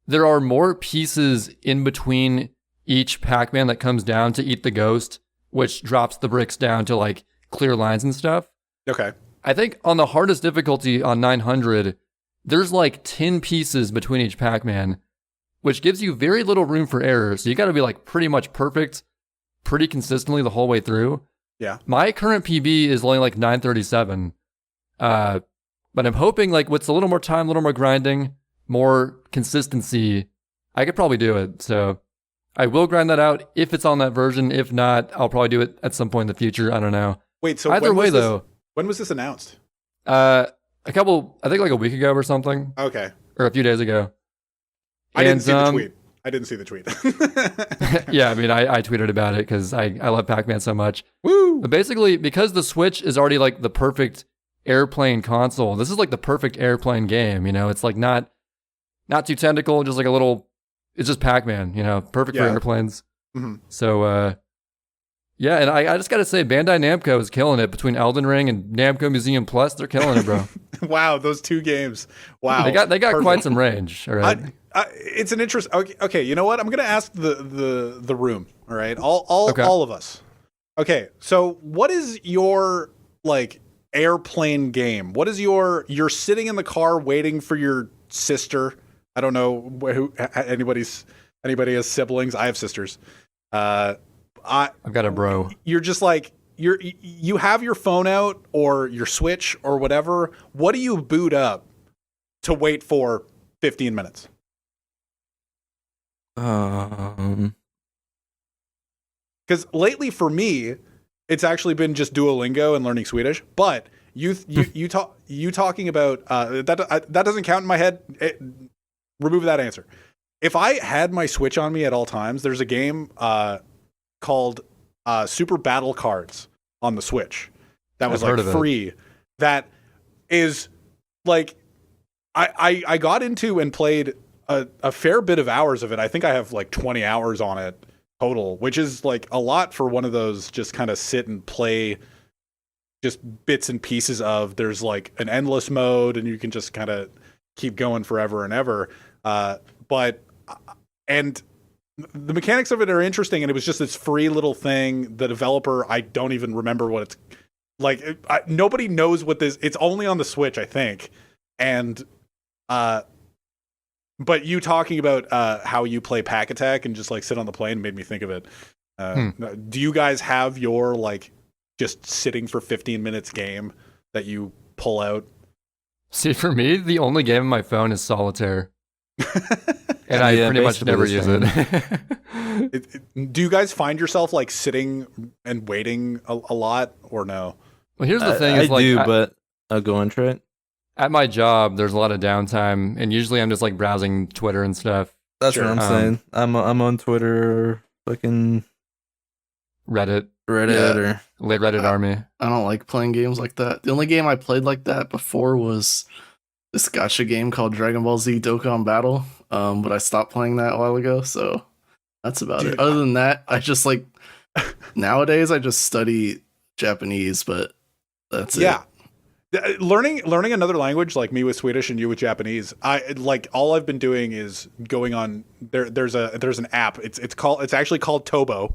there are more pieces in between each Pac-Man that comes down to eat the ghost, which drops the bricks down to like clear lines and stuff. Okay. I think on the hardest difficulty on 900, there's like 10 pieces between each Pac-Man, which gives you very little room for error. So you got to be like pretty much perfect, pretty consistently the whole way through. Yeah. My current PB is only like 937. But I'm hoping like with a little more time, a little more grinding, more consistency, I could probably do it. So I will grind that out if it's on that version. If not, I'll probably do it at some point in the future. I don't know. Wait, so Either way, though, when was this announced? I think like a week ago or something, Okay. or a few days ago. I didn't see the tweet. I didn't see the tweet. Yeah, I mean, I tweeted about it because I love Pac-Man so much. Woo! But basically, because the Switch is already like the perfect airplane console, this is like the perfect airplane game. You know, it's like not too technical, just like a little. It's just Pac-Man. You know, perfect for airplanes. Mm-hmm. So, yeah, and I just gotta say, Bandai Namco is killing it between Elden Ring and Namco Museum Plus. They're killing it, bro. Wow, those two games. Wow, they got quite some range. All right. It's an interest. Okay, you know what? I'm gonna ask the room. All right, all of us. Okay, so what is your like airplane game? What is you're sitting in the car waiting for your sister? I don't know who anybody has siblings. I have sisters. I've got a bro. You're just like you have your phone out or your Switch or whatever. What do you boot up to wait for 15 minutes? Um, Because lately for me, it's actually been just Duolingo and learning Swedish. But you talking about that doesn't count in my head. Remove that answer. If I had my Switch on me at all times, there's a game called Super Battle Cards on the Switch that was like free. That is like I got into and played a fair bit of hours of it. I think I have like 20 hours on it total, which is like a lot for one of those just kind of sit and play just bits and pieces of. There's like an endless mode and you can just kind of keep going forever and ever. But the mechanics of it are interesting, and it was just this free little thing. The developer, I don't even remember what it's like. Nobody knows what this. It's only on the Switch, I think. And but you talking about how you play Pack Attack and just like sit on the plane made me think of it. Do you guys have your like just sitting for 15 minutes game that you pull out? See, for me, the only game on my phone is Solitaire. And I pretty much never use it. Do you guys find yourself like sitting and waiting a lot or no? Well, here's the thing. I is, like, do, but I'll go into it. At my job, there's a lot of downtime, and usually I'm just like browsing Twitter and stuff. That's what I'm saying. I'm on Twitter, fucking Reddit or Reddit army. I don't like playing games like that. The only game I played like that before was this gacha game called Dragon Ball Z Dokkan Battle. But I stopped playing that a while ago, so that's about it. Other than that, I just like nowadays I just study Japanese, but that's it. Learning another language, like me with Swedish and you with Japanese, I like all I've been doing is going on there's an app. It's actually called Tobo.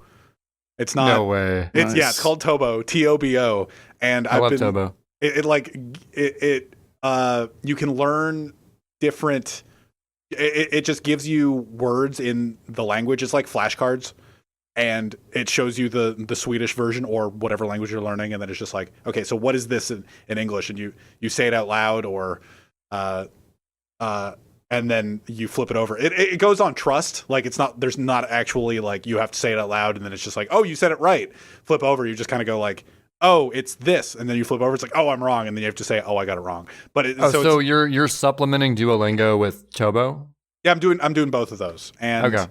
It's not. No way. It's Nice. it's called Tobo, Tobo, and I love Tobo. You can learn different. It just gives you words in the language. It's like flashcards, and it shows you the Swedish version or whatever language you're learning, and then it's just like, okay, so what is this in English? And you say it out loud, or and then you flip it over. It goes on trust. Like there's not actually like you have to say it out loud, and then it's just like, oh, you said it right. Flip over. You just kind of go like, oh, it's this, and then you flip over. It's like, oh, I'm wrong, and then you have to say, oh, I got it wrong. But so you're supplementing Duolingo with Tobo? Yeah, I'm doing both of those, and okay.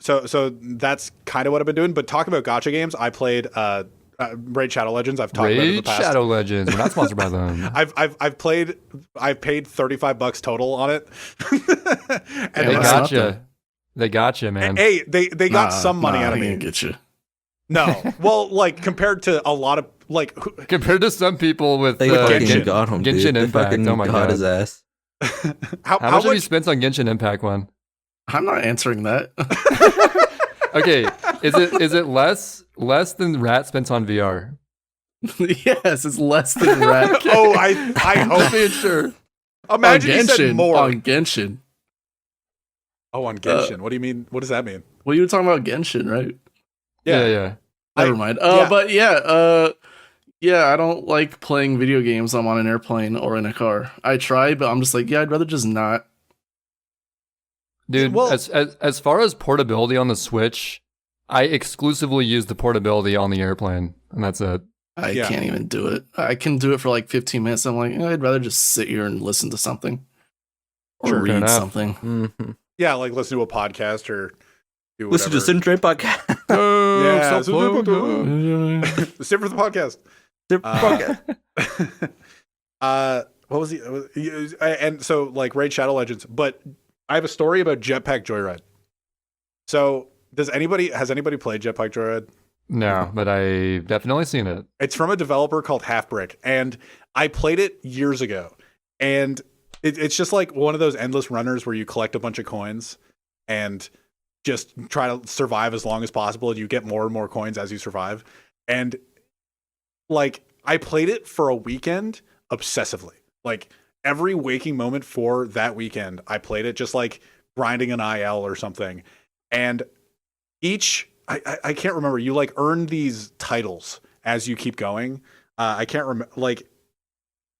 So that's kind of what I've been doing. But talking about gacha games, I played Raid Shadow Legends. I've talked about it in the past. Shadow Legends. We're not sponsored by them. I've paid $35 total on it. And They got you, man. Hey, they got some money out of me. They didn't get you. No, well, like compared to a lot of like compared to some people with They fucking Genshin. got him, dude. Genshin They Impact. fucking Oh my got god, his ass. how much have you spent on Genshin Impact one? I'm not answering that. Okay, is it less than Rat spent on VR? Yes, it's less than Rat. Oh, I hope Being sure. Imagine you said more on Genshin. Oh, on Genshin. What do you mean? What does that mean? Well, you were talking about Genshin, right? Yeah. Never mind. But yeah, I don't like playing video games. I'm on an airplane or in a car. I try, but I'm just like, yeah, I'd rather just not. Dude, Well- as far as portability on the Switch, I exclusively use the portability on the airplane, and that's it. I Yeah. can't even do it. I can do it for like 15 minutes. I'm like, I'd rather just sit here and listen to something or Sure, fair read enough. something. Mm-hmm. Yeah, like listen to a podcast or do whatever. Listen to SidNTrey podcast. Yeah, stop playing. Sit for the podcast. Podcast. What was he? And so like Raid Shadow Legends, but I have a story about Jetpack Joyride. So has anybody played Jetpack Joyride? No, but I've definitely seen it. It's from a developer called Halfbrick, and I played it years ago. And it's just like one of those endless runners where you collect a bunch of coins and just try to survive as long as possible, and you get more and more coins as you survive. And like I played it for a weekend obsessively. Like every waking moment for that weekend, I played it just like grinding an IL or something. And each I can't remember. You like earn these titles as you keep going. I can't remember. Like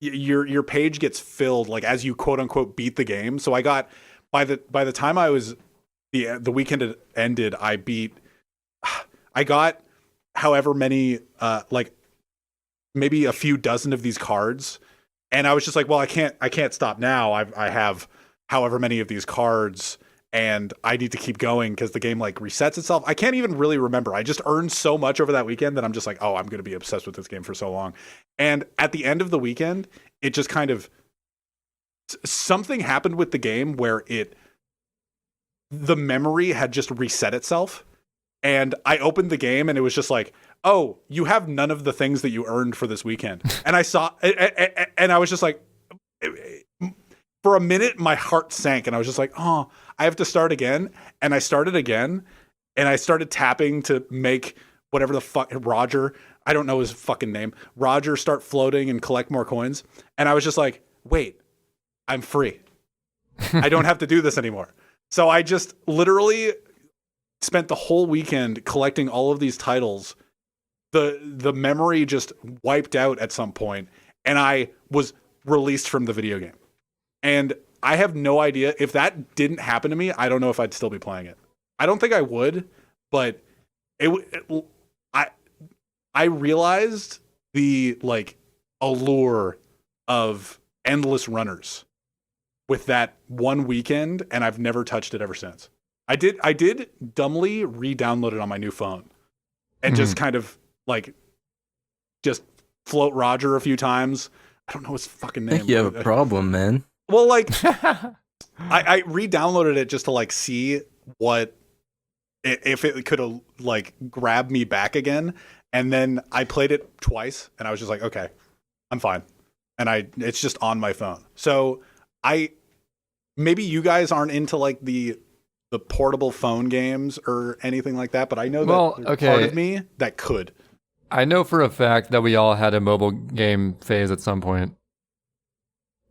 your page gets filled like as you quote unquote beat the game. So I got by the time I was the weekend had ended, I got however many like maybe a few dozen of these cards, and I was just like, well, I can't stop now. I have however many of these cards. And I need to keep going because the game like resets itself. I can't even really remember. I just earned so much over that weekend that I'm just like, oh, I'm going to be obsessed with this game for so long. And at the end of the weekend, it just kind of something happened with the game where the memory had just reset itself. And I opened the game and it was just like, oh, you have none of the things that you earned for this weekend. And I saw, and I was just like, for a minute, my heart sank and I was just like, oh, I have to start again. And I started again and I started tapping to make whatever the fuck Roger, I don't know his fucking name, Roger start floating and collect more coins. And I was just like, wait, I'm free. I don't have to do this anymore. So I just literally spent the whole weekend collecting all of these titles. The memory just wiped out at some point and I was released from the video game. And I have no idea if that didn't happen to me. I don't know if I'd still be playing it. I don't think I would, but I realized the like allure of endless runners with that one weekend, and I've never touched it ever since. I did dumbly re-download it on my new phone and just kind of like just float Roger a few times. I don't know his fucking name. I think you have a problem, man. Well, like, I re-downloaded it just to like see what if it could like grab me back again, and then I played it twice, and I was just like, okay, I'm fine, and it's just on my phone. So maybe you guys aren't into like the portable phone games or anything like that, but I know that there's part of me that could. I know for a fact that we all had a mobile game phase at some point,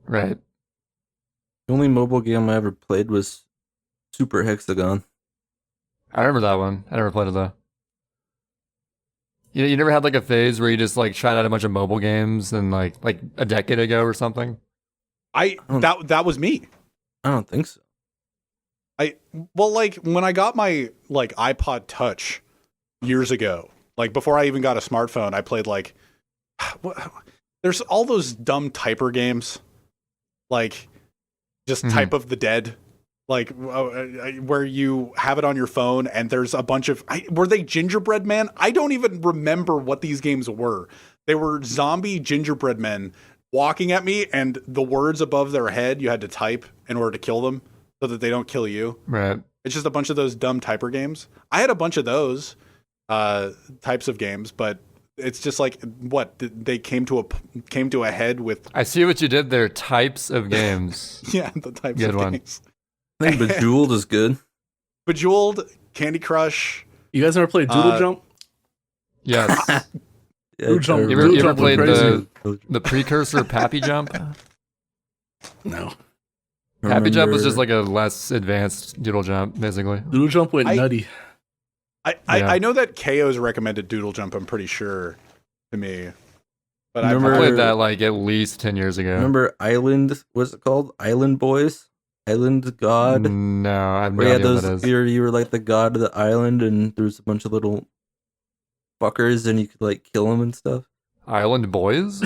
right? The only mobile game I ever played was Super Hexagon. I remember that one. I never played it though. You never had like a phase where you just like tried out a bunch of mobile games and like a decade ago or something? That was me. I don't think so. Well, like when I got my like iPod Touch years ago, like before I even got a smartphone, I played like there's all those dumb typer games, like just Type of the Dead, like where you have it on your phone and there's a bunch of were they gingerbread men? I don't even remember what these games were. They were zombie gingerbread men walking at me, and the words above their head you had to type in order to kill them so that they don't kill you. Right. It's just a bunch of those dumb typer games. I had a bunch of those types of games, but it's just like what they came to a head with. I see what you did there. Types of games. Yeah, the types good of one. games. I think Bejeweled is good. Bejeweled, Candy Crush. You guys ever played Doodle Jump? Yes. Yeah, Jump. You ever played the precursor Pappy Jump? No. Happy Jump was just like a less advanced Doodle Jump, basically. Doodle Jump went nutty. I know that KO's recommended Doodle Jump, I'm pretty sure, to me. But I played that like at least 10 years ago. Remember Island, what's it called? Island Boys? Island God? No, I have no Where idea what that is. you were like the god of the island and there was a bunch of little fuckers and you could like kill them and stuff. Island Boys?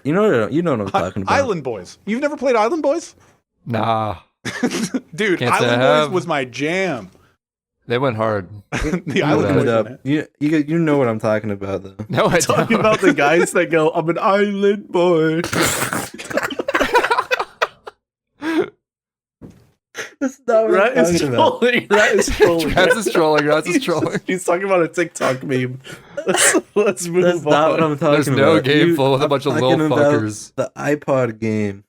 You know what I'm talking about. Island Boys. You've never played Island Boys? Nah. Dude, Can't say I Island have. Boys was my jam. They went hard. The I'm Island looking Boys. it up. man. You know what I'm talking about though. No, I Talking don't. about the guys that go, I'm an island boy. That's not what Rat I'm is talking about. trolling. Rat is trolling. Rats is trolling. Rats is trolling. He's talking about a TikTok meme. Let's move That's on. not what I'm talking There's about. no game full with a bunch of I'm little talking about fuckers. The iPod game.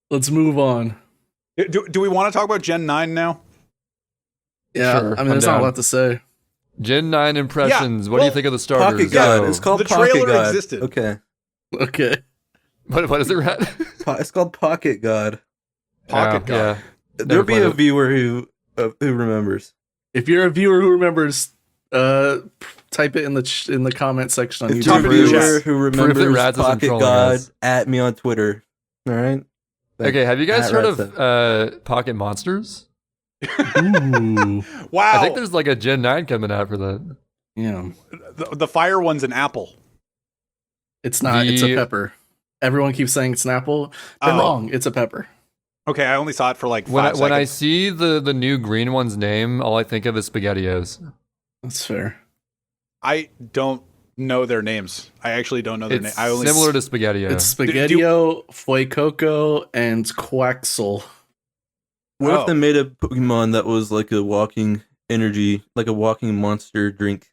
Let's move on. Do we want to talk about Gen 9 now? Yeah, Sure, I mean, I'm there's not down. a lot to say. Gen 9 impressions. What do you well, think of the starters? Pocket God. Go. It's called The Pocket trailer God. existed. Okay. Okay. What is it, Rat? It's called Pocket God. Pocket God. Yeah. There'll be played a it. viewer who remembers. If you're a viewer who remembers, type it in the comment section on If YouTube. you're a Top of the viewer chat. who Proof that remembers Raz isn't Pocket trolling God, us. at me on Twitter. All right. Okay, have you guys At heard of Ratset. Pocket Monsters? Ooh. Wow. I think there's like a Gen 9 coming out for that. Yeah. the fire one's an apple. It's not. It's a The- pepper. Everyone keeps saying it's an apple. They're Oh. wrong. It's a pepper. Okay, I only saw it for like 5 When seconds. I see the new green one's name, all I think of is SpaghettiOs. That's fair. I don't know their names. I actually don't know their name. It's I only similar to SpaghettiO. It's Spaghettio, Fuecoco, and Quaxel. What Oh. if they made a Pokemon that was like a walking energy, like a walking monster drink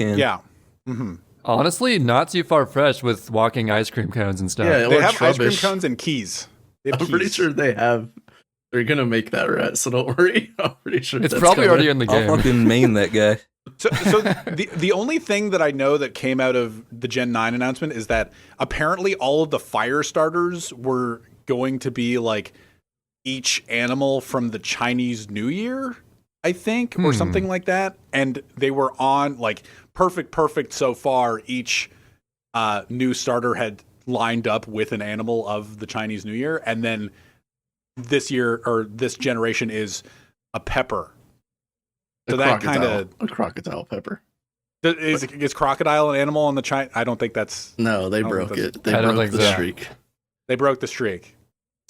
can? Yeah. hmm Honestly, not too far fetched with walking ice cream cones and stuff. Yeah, They or have ice cream Trubbish. cones and keys. They have I'm pretty keys. sure they have. They're gonna make that rat, so don't worry. I'm pretty sure It's that's probably coming. already in the I'll game. fucking main that guy. So the only thing that I know that came out of the Gen 9 announcement is that apparently all of the fire starters were going to be like each animal from the Chinese New Year, I think, or something like that. And they were on like perfect so far. Each new starter had lined up with an animal of the Chinese New Year. And then this year or this generation is a pepper. So that kind of a crocodile pepper. is crocodile an animal on the China? I don't think that's. No, they don't broke think that's- it. They I don't broke think the so. streak. They broke the streak.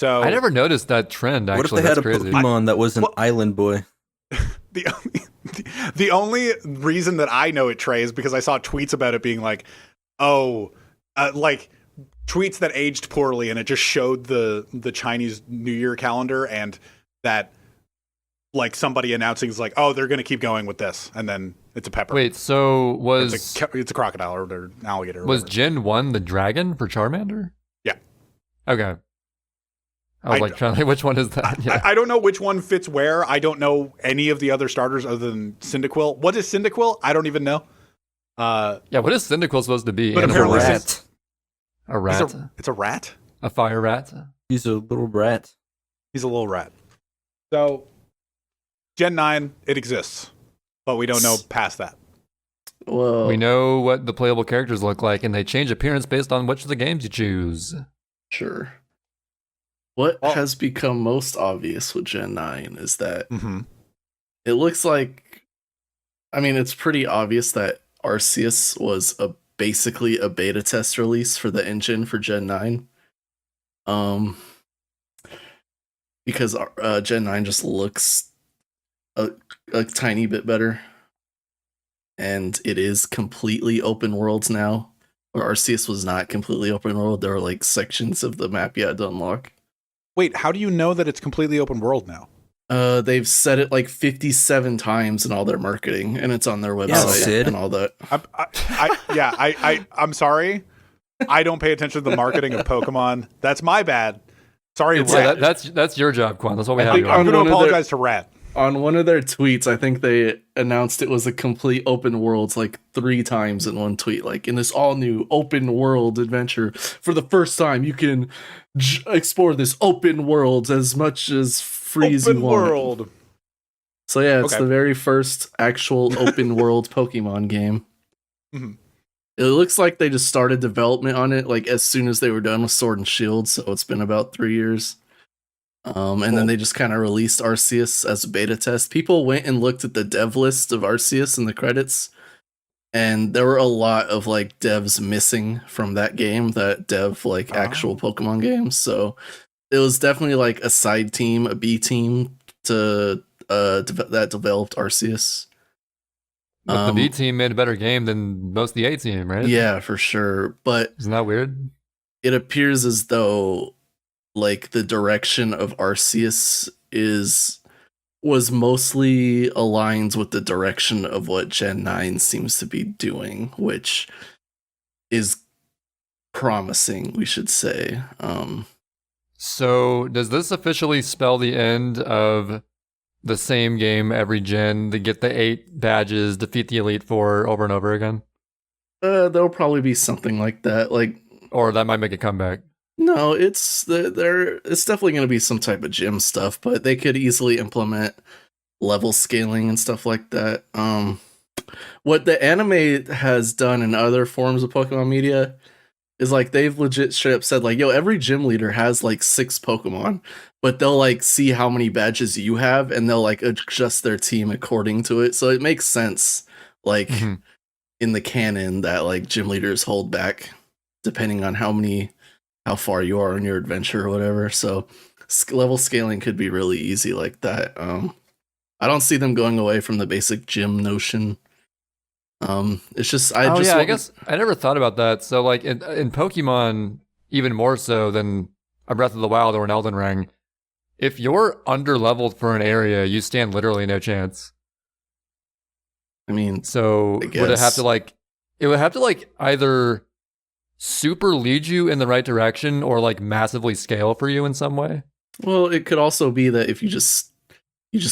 So I never noticed that trend, What if actually. they had That's a crazy. Pokemon that was an Well- island boy? the only reason that I know it, Trey, is because I saw tweets about it being like, like tweets that aged poorly, and it just showed the Chinese New Year calendar, and that like somebody announcing is like, oh, they're going to keep going with this, and then it's a pepper. Wait, so it's a crocodile or an alligator. Or was whatever. Gen 1 the dragon for Charmander? Yeah. Okay. I was like trying to think, which one is that? Yeah. I don't know which one fits where. I don't know any of the other starters other than Cyndaquil. What is Cyndaquil? I don't even know. Yeah, what is Cyndaquil supposed to be? But Animal apparently rat. A rat? It's a rat. A fire rat? He's a little brat. He's a little rat. So, Gen 9, it exists, but we don't know past that. Well, We know what the playable characters look like, and they change appearance based on which of the games you choose. sure. What Well- has become most obvious with Gen 9 is that Mm-hmm. it looks like, I mean, it's pretty obvious that Arceus was basically a beta test release for the engine for Gen 9. Because Gen 9 just looks a tiny bit better. And it is completely open worlds now. Where Arceus was not completely open world. There were like sections of the map you had to unlock. Wait, how do you know that it's completely open world now? They've said it like 57 times in all their marketing, and it's on their website Sid. and all that. I'm sorry. I don't pay attention to the marketing of Pokemon. That's my bad. Sorry, Yeah, Rat. that's your job, Quan. That's what we I have think you I'm on. going one to of their- apologize to Rat. On one of their tweets, I think they announced it was a complete open world like 3 times in one tweet. Like, in this all new open world adventure, for the first time, you can explore this open world as much as free as you Open want. world. So yeah, it's Okay. the very first actual open world Pokemon game. Mhm. It looks like they just started development on it like as soon as they were done with Sword and Shield, so it's been about 3 years. And then they just kind of released Arceus as a beta test. People went and looked at the dev list of Arceus in the credits, And there were a lot of like devs missing from that game that dev like actual Pokemon games. So it was definitely like a side team, a B team to that developed Arceus. But the B team made a better game than most of the A team, right? Yeah, for sure. But isn't that weird? It appears as though like the direction of Arceus was mostly aligned with the direction of what Gen 9 seems to be doing, which is promising, we should say. So does this officially spell the end of the same game every gen to get the 8 badges, defeat the Elite Four over and over again? There'll probably be something like that, or that might make a comeback. No, it's definitely going to be some type of gym stuff, but they could easily implement level scaling and stuff like that. What the anime has done in other forms of Pokemon media is like they've legit straight up said like, yo, every gym leader has like 6 Pokemon, but they'll like see how many badges you have and they'll like adjust their team according to it. So it makes sense, like in the canon, that like gym leaders hold back depending on how far you are in your adventure or whatever. So level scaling could be really easy like that. I don't see them going away from the basic gym notion. It's just I guess I never thought about that. So like in Pokemon, even more so than a Breath of the Wild or an Elden Ring, if you're under-leveled for an area, you stand literally no chance. I mean, so would it have to like either super lead you in the right direction or like massively scale for you in some way? Well, it could also be that if you just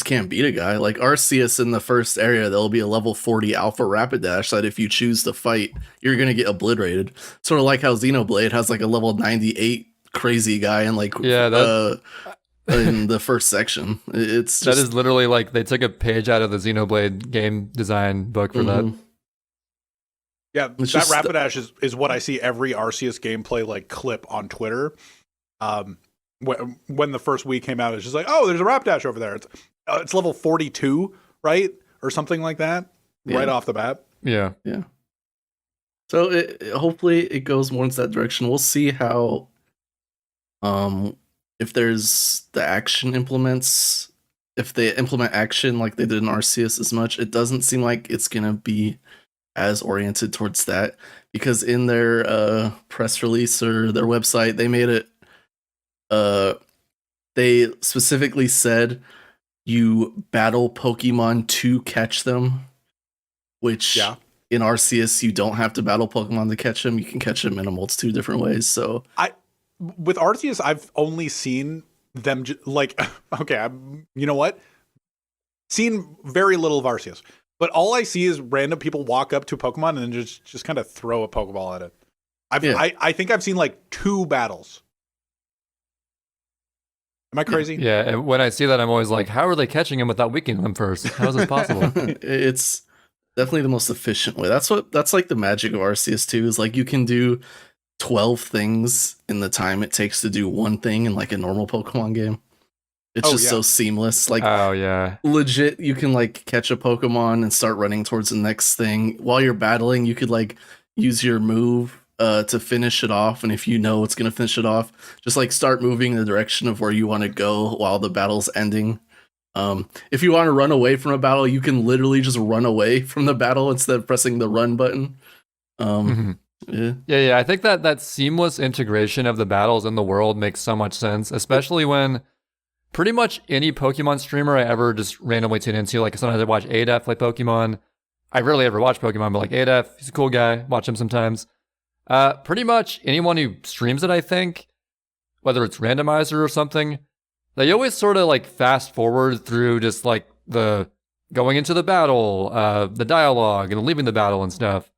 can't beat a guy like Arceus in the first area, there'll be a level 40 Alpha Rapidash that if you choose to fight, you're gonna get obliterated. Sort of like how Xenoblade has like a level 98 crazy guy and like in the first section. It's just, that is literally like they took a page out of the Xenoblade game design book for that. Yeah, that Rapidash is what I see every Arceus gameplay like clip on Twitter. When the first week came out, it's just like, oh, there's a Rapidash over there. It's level 42, right? Or something like that, right off the bat. Yeah. So hopefully it goes more into that direction. We'll see how, if there's the action implements, if they implement action like they did in Arceus as much. It doesn't seem like it's going to be as oriented towards that, because in their press release or their website, they made it, they specifically said you battle Pokemon to catch them, which in Arceus you don't have to battle Pokemon to catch them. You can catch them in a multitude of different ways. So with Arceus, I've only seen them you know what? Seen very little of Arceus. But all I see is random people walk up to Pokemon and then just kind of throw a Pokeball at it. I think I've seen like 2 battles. Am I crazy? Yeah, and when I see that, I'm always like, how are they catching him without weakening them first? How is this possible? It's definitely the most efficient way. That's like the magic of Arceus too, is like you can do 12 things in the time it takes to do one thing in like a normal Pokemon game. It's so seamless. Like, legit, you can like catch a Pokemon and start running towards the next thing. While you're battling, you could like use your move to finish it off. And if you know it's going to finish it off, just like start moving in the direction of where you want to go while the battle's ending. If you want to run away from a battle, you can literally just run away from the battle instead of pressing the run button. Yeah. I think that seamless integration of the battles in the world makes so much sense, especially when pretty much any Pokemon streamer I ever just randomly tune into, like sometimes I watch ADEF play Pokemon. I rarely ever watch Pokemon, but like ADEF, he's a cool guy. Watch him sometimes. Pretty much anyone who streams it, I think, whether it's randomizer or something, they always sort of like fast forward through just like the going into the battle, the dialogue, and leaving the battle and stuff.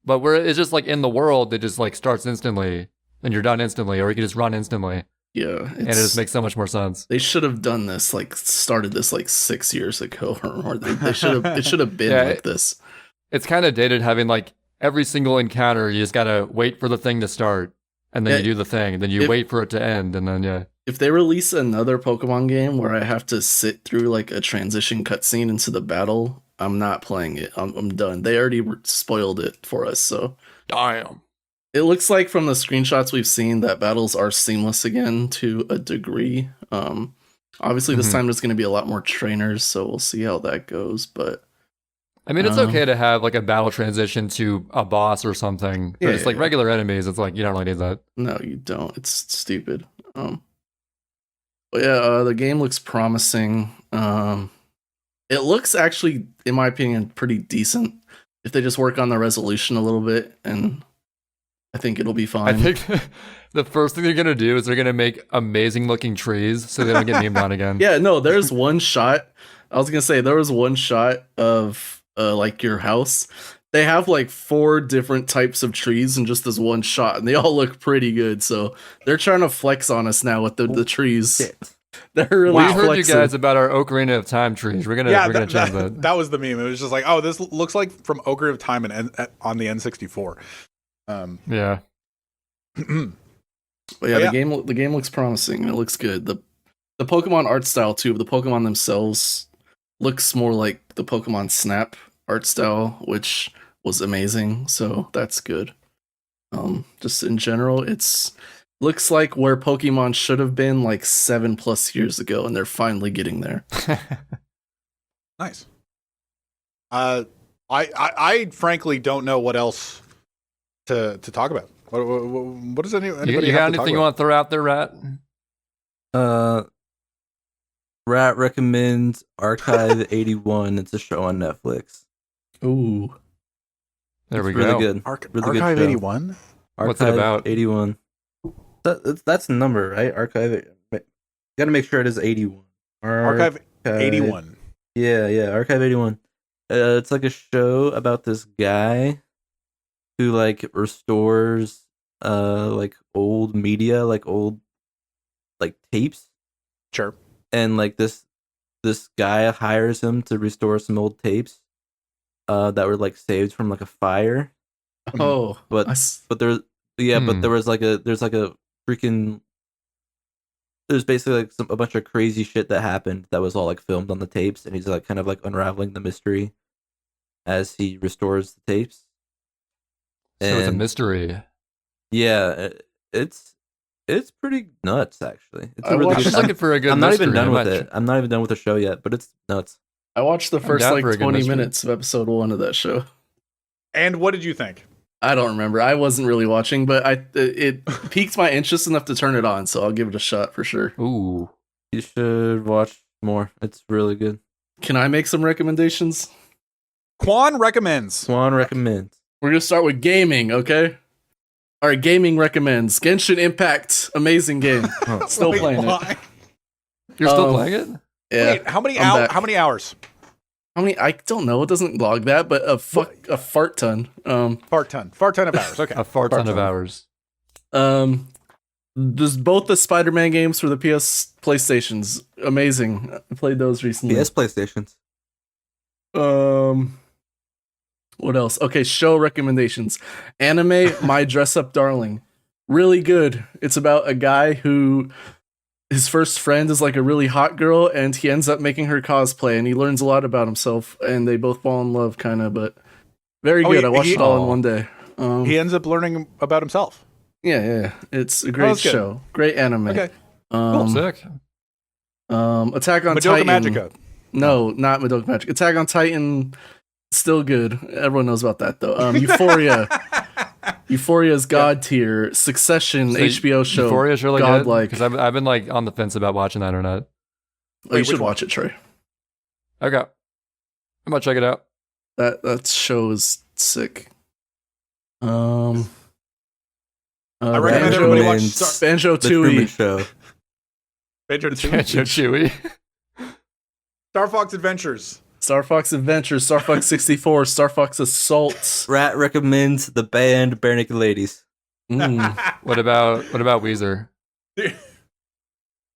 But where it's just like in the world, it just like starts instantly and you're done instantly, or you can just run instantly. Yeah, and it just makes so much more sense. They should have done this, like started this like 6 years ago, or they should have. It should have been like this. It's kind of dated having like every single encounter. You just gotta wait for the thing to start, and then you do the thing, and then you wait for it to end, and then If they release another Pokemon game where I have to sit through like a transition cutscene into the battle, I'm not playing it. I'm done. They already spoiled it for us, so damn. it looks like from the screenshots we've seen that battles are seamless again to a degree. Obviously this time there's going to be a lot more trainers, so we'll see how that goes. But I mean, it's okay to have like a battle transition to a boss or something, but it's like regular enemies. It's like you don't really need that. No, you don't. It's stupid. But yeah, the game looks promising. It looks actually, in my opinion, pretty decent. If they just work on the resolution a little bit, and I think it'll be fine. I think the first thing they're gonna do is they're gonna make amazing looking trees so they don't get named on again. Yeah, no, there's one shot. I was gonna say there was one shot of like your house. They have like 4 different types of trees in just this one shot, and they all look pretty good. So they're trying to flex on us now with the trees. Shit. They're really. We heard flexing. you guys about our Ocarina of Time trees. We're gonna change that. That was the meme. It was just like, oh, this looks like from Ocarina of Time on the N64. Yeah. But yeah, the game looks promising. It looks good. The Pokemon art style too. The Pokemon themselves looks more like the Pokemon Snap art style, which was amazing. So that's good. Just in general, it's looks like where Pokemon should have been like 7+ years ago, and they're finally getting there. Nice. I frankly don't know what else to talk about. What does anybody you got anything you want to throw out there, Rat? Rat recommends Archive 81. It's a show on Netflix. Ooh, There we really go. Good. Really Archive good show. 81? What's it about? 81. That's the number, right? Archive. Got to make sure it is 81. Archive 81. Yeah, Archive 81. It's like a show about this guy who like restores like old media, like old like tapes. Sure. And like this guy hires him to restore some old tapes that were like saved from like a fire. oh, But there's but there was like a freaking there's basically like a bunch of crazy shit that happened that was all like filmed on the tapes, and he's like kind of like unraveling the mystery as he restores the tapes. So it's a mystery. Yeah, it's pretty nuts actually. It's a I really watched- I'm good. just looking for a good I'm not mystery. even done I'm with not- it. I'm not even done with the show yet, but it's nuts. I watched the first down like for a good 20 mystery. minutes of episode 1 of that show. And what did you think? I don't remember. I wasn't really watching, but it piqued my interest enough to turn it on, so I'll give it a shot for sure. Ooh. You should watch more. It's really good. Can I make some recommendations? Kwan recommends. Swan recommends. We're gonna start with gaming, okay? All right, gaming recommends Genshin Impact, amazing game. Still Wait, playing it. why? You're still playing it? Yeah. Wait, how many I'm back. how many hours? How many? I don't know. It doesn't log that, but a fart ton. Fart ton of hours. Okay. A fart ton of ton. hours. There's both the Spider-Man games for the PlayStations. Amazing. I played those recently. PS PlayStations. What else? Okay, show recommendations. Anime My Dress Up Darling. Really good. It's about a guy who his first friend is like a really hot girl, and he ends up making her cosplay, and he learns a lot about himself, and they both fall in love kind of, but very good. I watched it all in one day. He ends up learning about himself. Yeah. It's a great that's good. show. Great anime. Okay. Sick. Attack on Madoka Titan. Magica. No, not Madoka Magic. Attack on Titan, still good. Everyone knows about that though. Euphoria. Euphoria's god tier. Succession, So HBO show. Euphoria's really godlike. good. Because I've been like on the fence about watching that or not. Oh, you Wait, should which one? watch it, Trey. Okay. I'm gonna check it out. That show is sick. I recommend everybody watch Banjo The Truman Tooie. Show. Banjo Banjo Chewie. Star Fox Adventures. Star Fox Adventures, Star Fox 64, Star Fox Assault. Rat recommends the band Bare Naked Ladies. What about Weezer?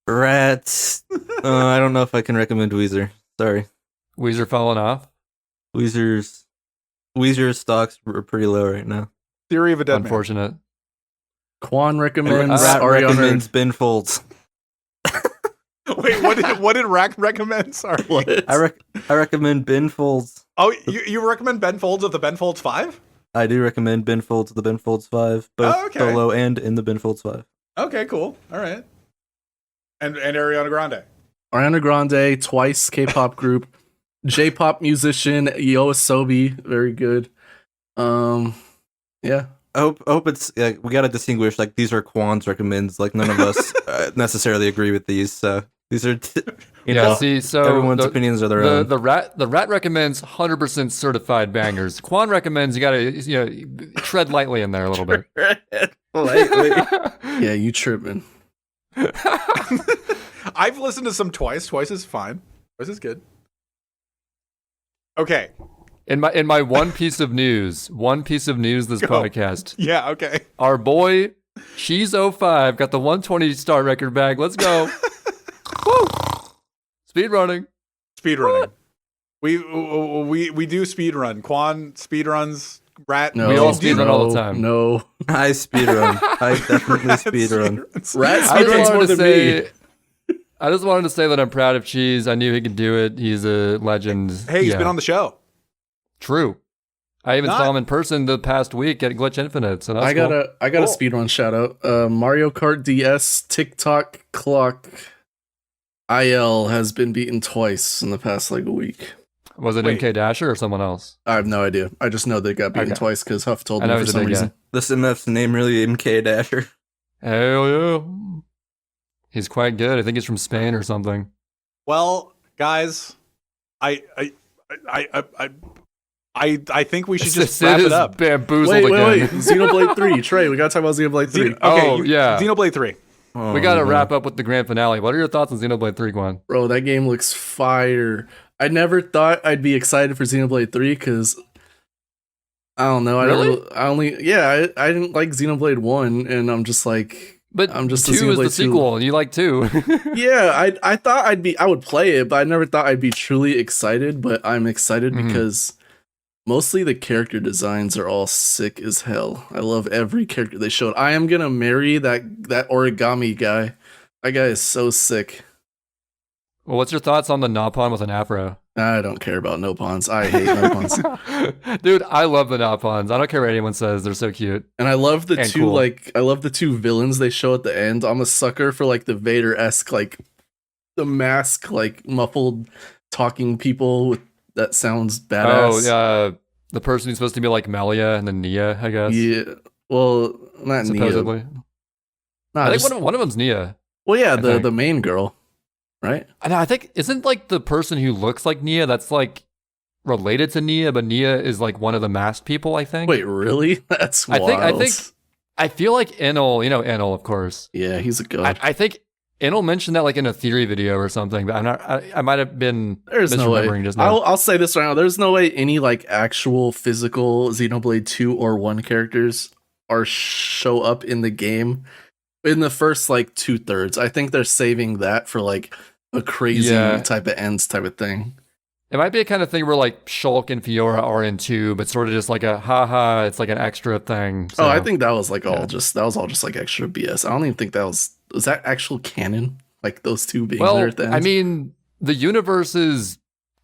Rats. I don't know if I can recommend Weezer. Sorry. Weezer falling off? Weezer's stocks are pretty low right now. Theory of a Dead Man. Unfortunate. Quan recommends. Rat Ariana recommends Ben Folds. Wait, what did Rack recommend? Sorry. What? I recommend Ben Folds. Oh, you recommend Ben Folds of the Ben Folds 5? I do recommend Ben Folds of the Ben Folds 5, both solo and in the Ben Folds 5. Okay, cool. All right. And Ariana Grande. Ariana Grande, twice K-pop group, J-pop musician Yoasobi, very good. Yeah. I hope it's we gotta distinguish, like, these are Quan's recommends, like none of us necessarily agree with these, so these are see, so everyone's opinions are their own. The rat recommends 100% certified bangers. Quan recommends you gotta tread lightly in there a little bit. Lightly. Yeah, you tripping. I've listened to some Twice. Twice is fine. Twice is good. Okay. In my one piece of news this podcast. Yeah, okay. Our boy Cheese05 got the 120 star record bag. Let's go. Woo! Speed running. We do speed run. Quan speed runs. Rat. No, we all speed run all the time. No. I speedrun. I definitely speedrun. Rat I speedruns more than me. I just wanted to say that I'm proud of Cheese. I knew he could do it. He's a legend. Hey, he's been on the show. True. I even saw him in person the past week at Glitch Infinite. So that's I got a speedrun shout out. Mario Kart DS TikTok clock IL has been beaten twice in the past like a week. Was it MK Dasher or someone else? I have no idea. I just know they got beaten twice because Huff told me for some reason. This MF's name really MK Dasher. Hell yeah. He's quite good. I think he's from Spain or something. Well, guys, I think we should just wrap it up. Bamboozled wait. Xenoblade 3. Trey, we got to talk about Xenoblade 3. Xenoblade 3. We got to wrap up with the grand finale. What are your thoughts on Xenoblade 3, Quan? Bro, that game looks fire. I never thought I'd be excited for Xenoblade 3 because I don't know. Really? I didn't like Xenoblade 1, and I'm just like, but I'm just 2 is the sequel, and you like 2. Yeah, I thought I would play it, but I never thought I'd be truly excited. But I'm excited because mostly the character designs are all sick as hell. I love every character they showed. I am gonna marry that origami guy. That guy is so sick. Well, what's your thoughts on the Nopon with an afro? I don't care about Nopons. I hate Nopons. Dude, I love the Nopons. I don't care what anyone says. They're so cute. And I love the two cool. I love the two villains they show at the end. I'm a sucker for like the Vader-esque, like the mask, like muffled talking people with that sounds badass. Oh, the person who's supposed to be like Melia and then Nia, I guess. Yeah. Well, not supposedly. Nia. I think one of them's Nia. Well, yeah, the main girl. Right? I think isn't like the person who looks like Nia that's like related to Nia, but Nia is like one of the masked people, I think. Wait, really? That's wild. I feel like Enel, Enel, of course. Yeah, he's a god. I think Enel mentioned that like in a theory video or something, but I might have been misremembering just now. I'll say this right now. There's no way any like actual physical Xenoblade 2 or 1 characters show up in the game in the first like 2/3. I think they're saving that for like a crazy type of ends type of thing. It might be a kind of thing where like Shulk and Fiora are in 2, but sort of just like a haha, it's like an extra thing. So, I think that was like all just like extra BS. I don't even think was that actual canon? Like those two being there at the end? I mean, the universes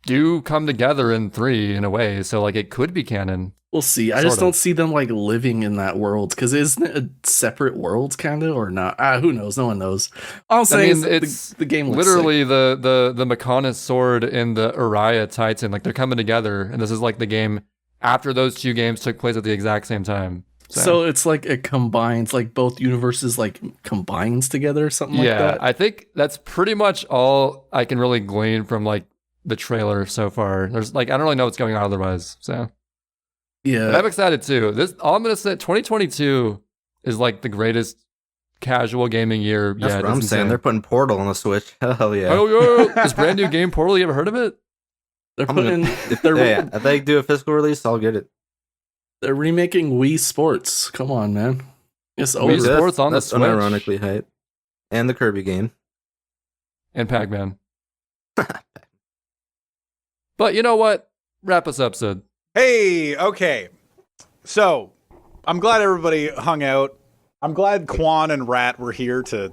do come together in 3 in a way, so like it could be canon. We'll see. I just don't see them like living in that world because isn't it a separate world kind of or not? Who knows? No one knows. All I'm saying is the game looks literally sick. the Mechonis sword and the Uriah Titan, like they're coming together, and this is like the game after those 2 games took place at the exact same time. So it's like it combines, like both universes like combines together or something like that. Yeah, I think that's pretty much all I can really glean from like the trailer so far. There's like I don't really know what's going on otherwise. So yeah, but I'm excited too. All I'm gonna say, 2022 is like the greatest casual gaming year yet. That's what I'm saying. They're putting Portal on the Switch. Hell yeah! Oh yeah, this brand new game Portal. You ever heard of it? They're putting. If they do a physical release, I'll get it. They're remaking Wii Sports. Come on, man. It's over. Wii Sports on the Switch. Unironically hype. And the Kirby game. And Pac-Man. But you know what? Wrap us up, Sid. Hey, okay. So, I'm glad everybody hung out I'm glad Kwan and Rat were here to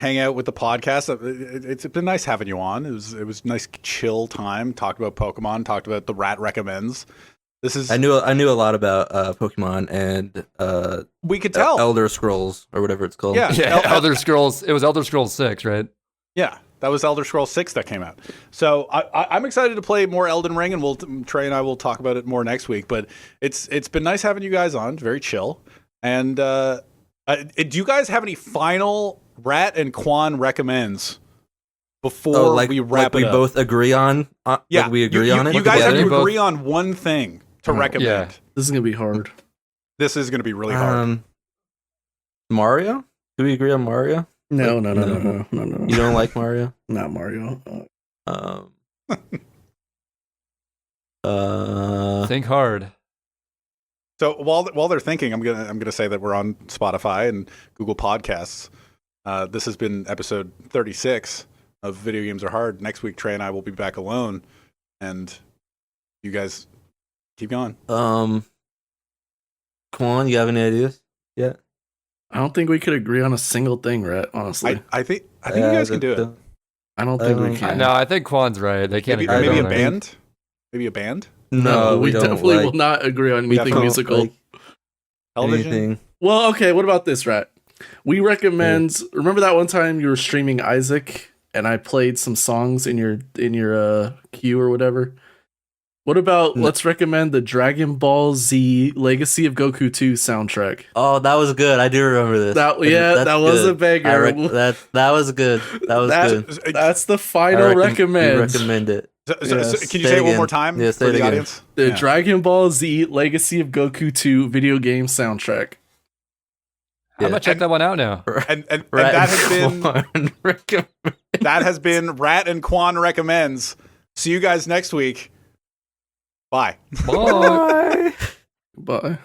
hang out with the podcast. It's been nice having you on. It was nice chill time. Talked about Pokemon. Talked about the Rat recommends. This is I knew a lot about Pokemon and we could tell Elder Scrolls or whatever it's called. Yeah, Elder Scrolls. It was Elder Scrolls 6, right? Yeah, that was Elder Scrolls 6 that came out. So I'm excited to play more Elden Ring, and Trey and I will talk about it more next week. But it's been nice having you guys on. Very chill. And do you guys have any final Rat and Kwan recommends before we wrap it up? We both agree on. Yeah, like we agree on it. You guys have to together? agree on one thing to recommend. Yeah. This is gonna be hard. This is going to be really hard. Mario? Do we agree on Mario? No. You don't like Mario? Not Mario. Think hard. So while they're thinking, I'm gonna say that we're on Spotify and Google Podcasts. This has been episode 36 of Video Games Are Hard. Next week, Trey and I will be back alone, and you guys keep going. Kwan, you have any ideas? Yeah. I don't think we could agree on a single thing, Rat. Honestly, I think you guys can do it. I don't think we can. No, I think Kwan's right. They can't. Maybe a band. Maybe a band. No, we don't definitely like- will not agree on anything definitely musical. like Television. anything. Well, okay. What about this, Rat? We recommend. Remember that one time you were streaming Isaac, and I played some songs in your queue or whatever. What about let's recommend the Dragon Ball Z Legacy of Goku 2 soundtrack? Oh, that was good. I do remember this. That was good. a banger. That was good. That was good. That's the final recommend. We recommend it. So Yes. can you Say say it it one again. more time Yeah, say for it the again. audience? The Yeah. Dragon Ball Z Legacy of Goku 2 video game soundtrack. I'm gonna check that one out now. And Rat that has and been Kwan recommend. that has been Rat and Kwan recommends. See you guys next week. Bye. Bye. Bye.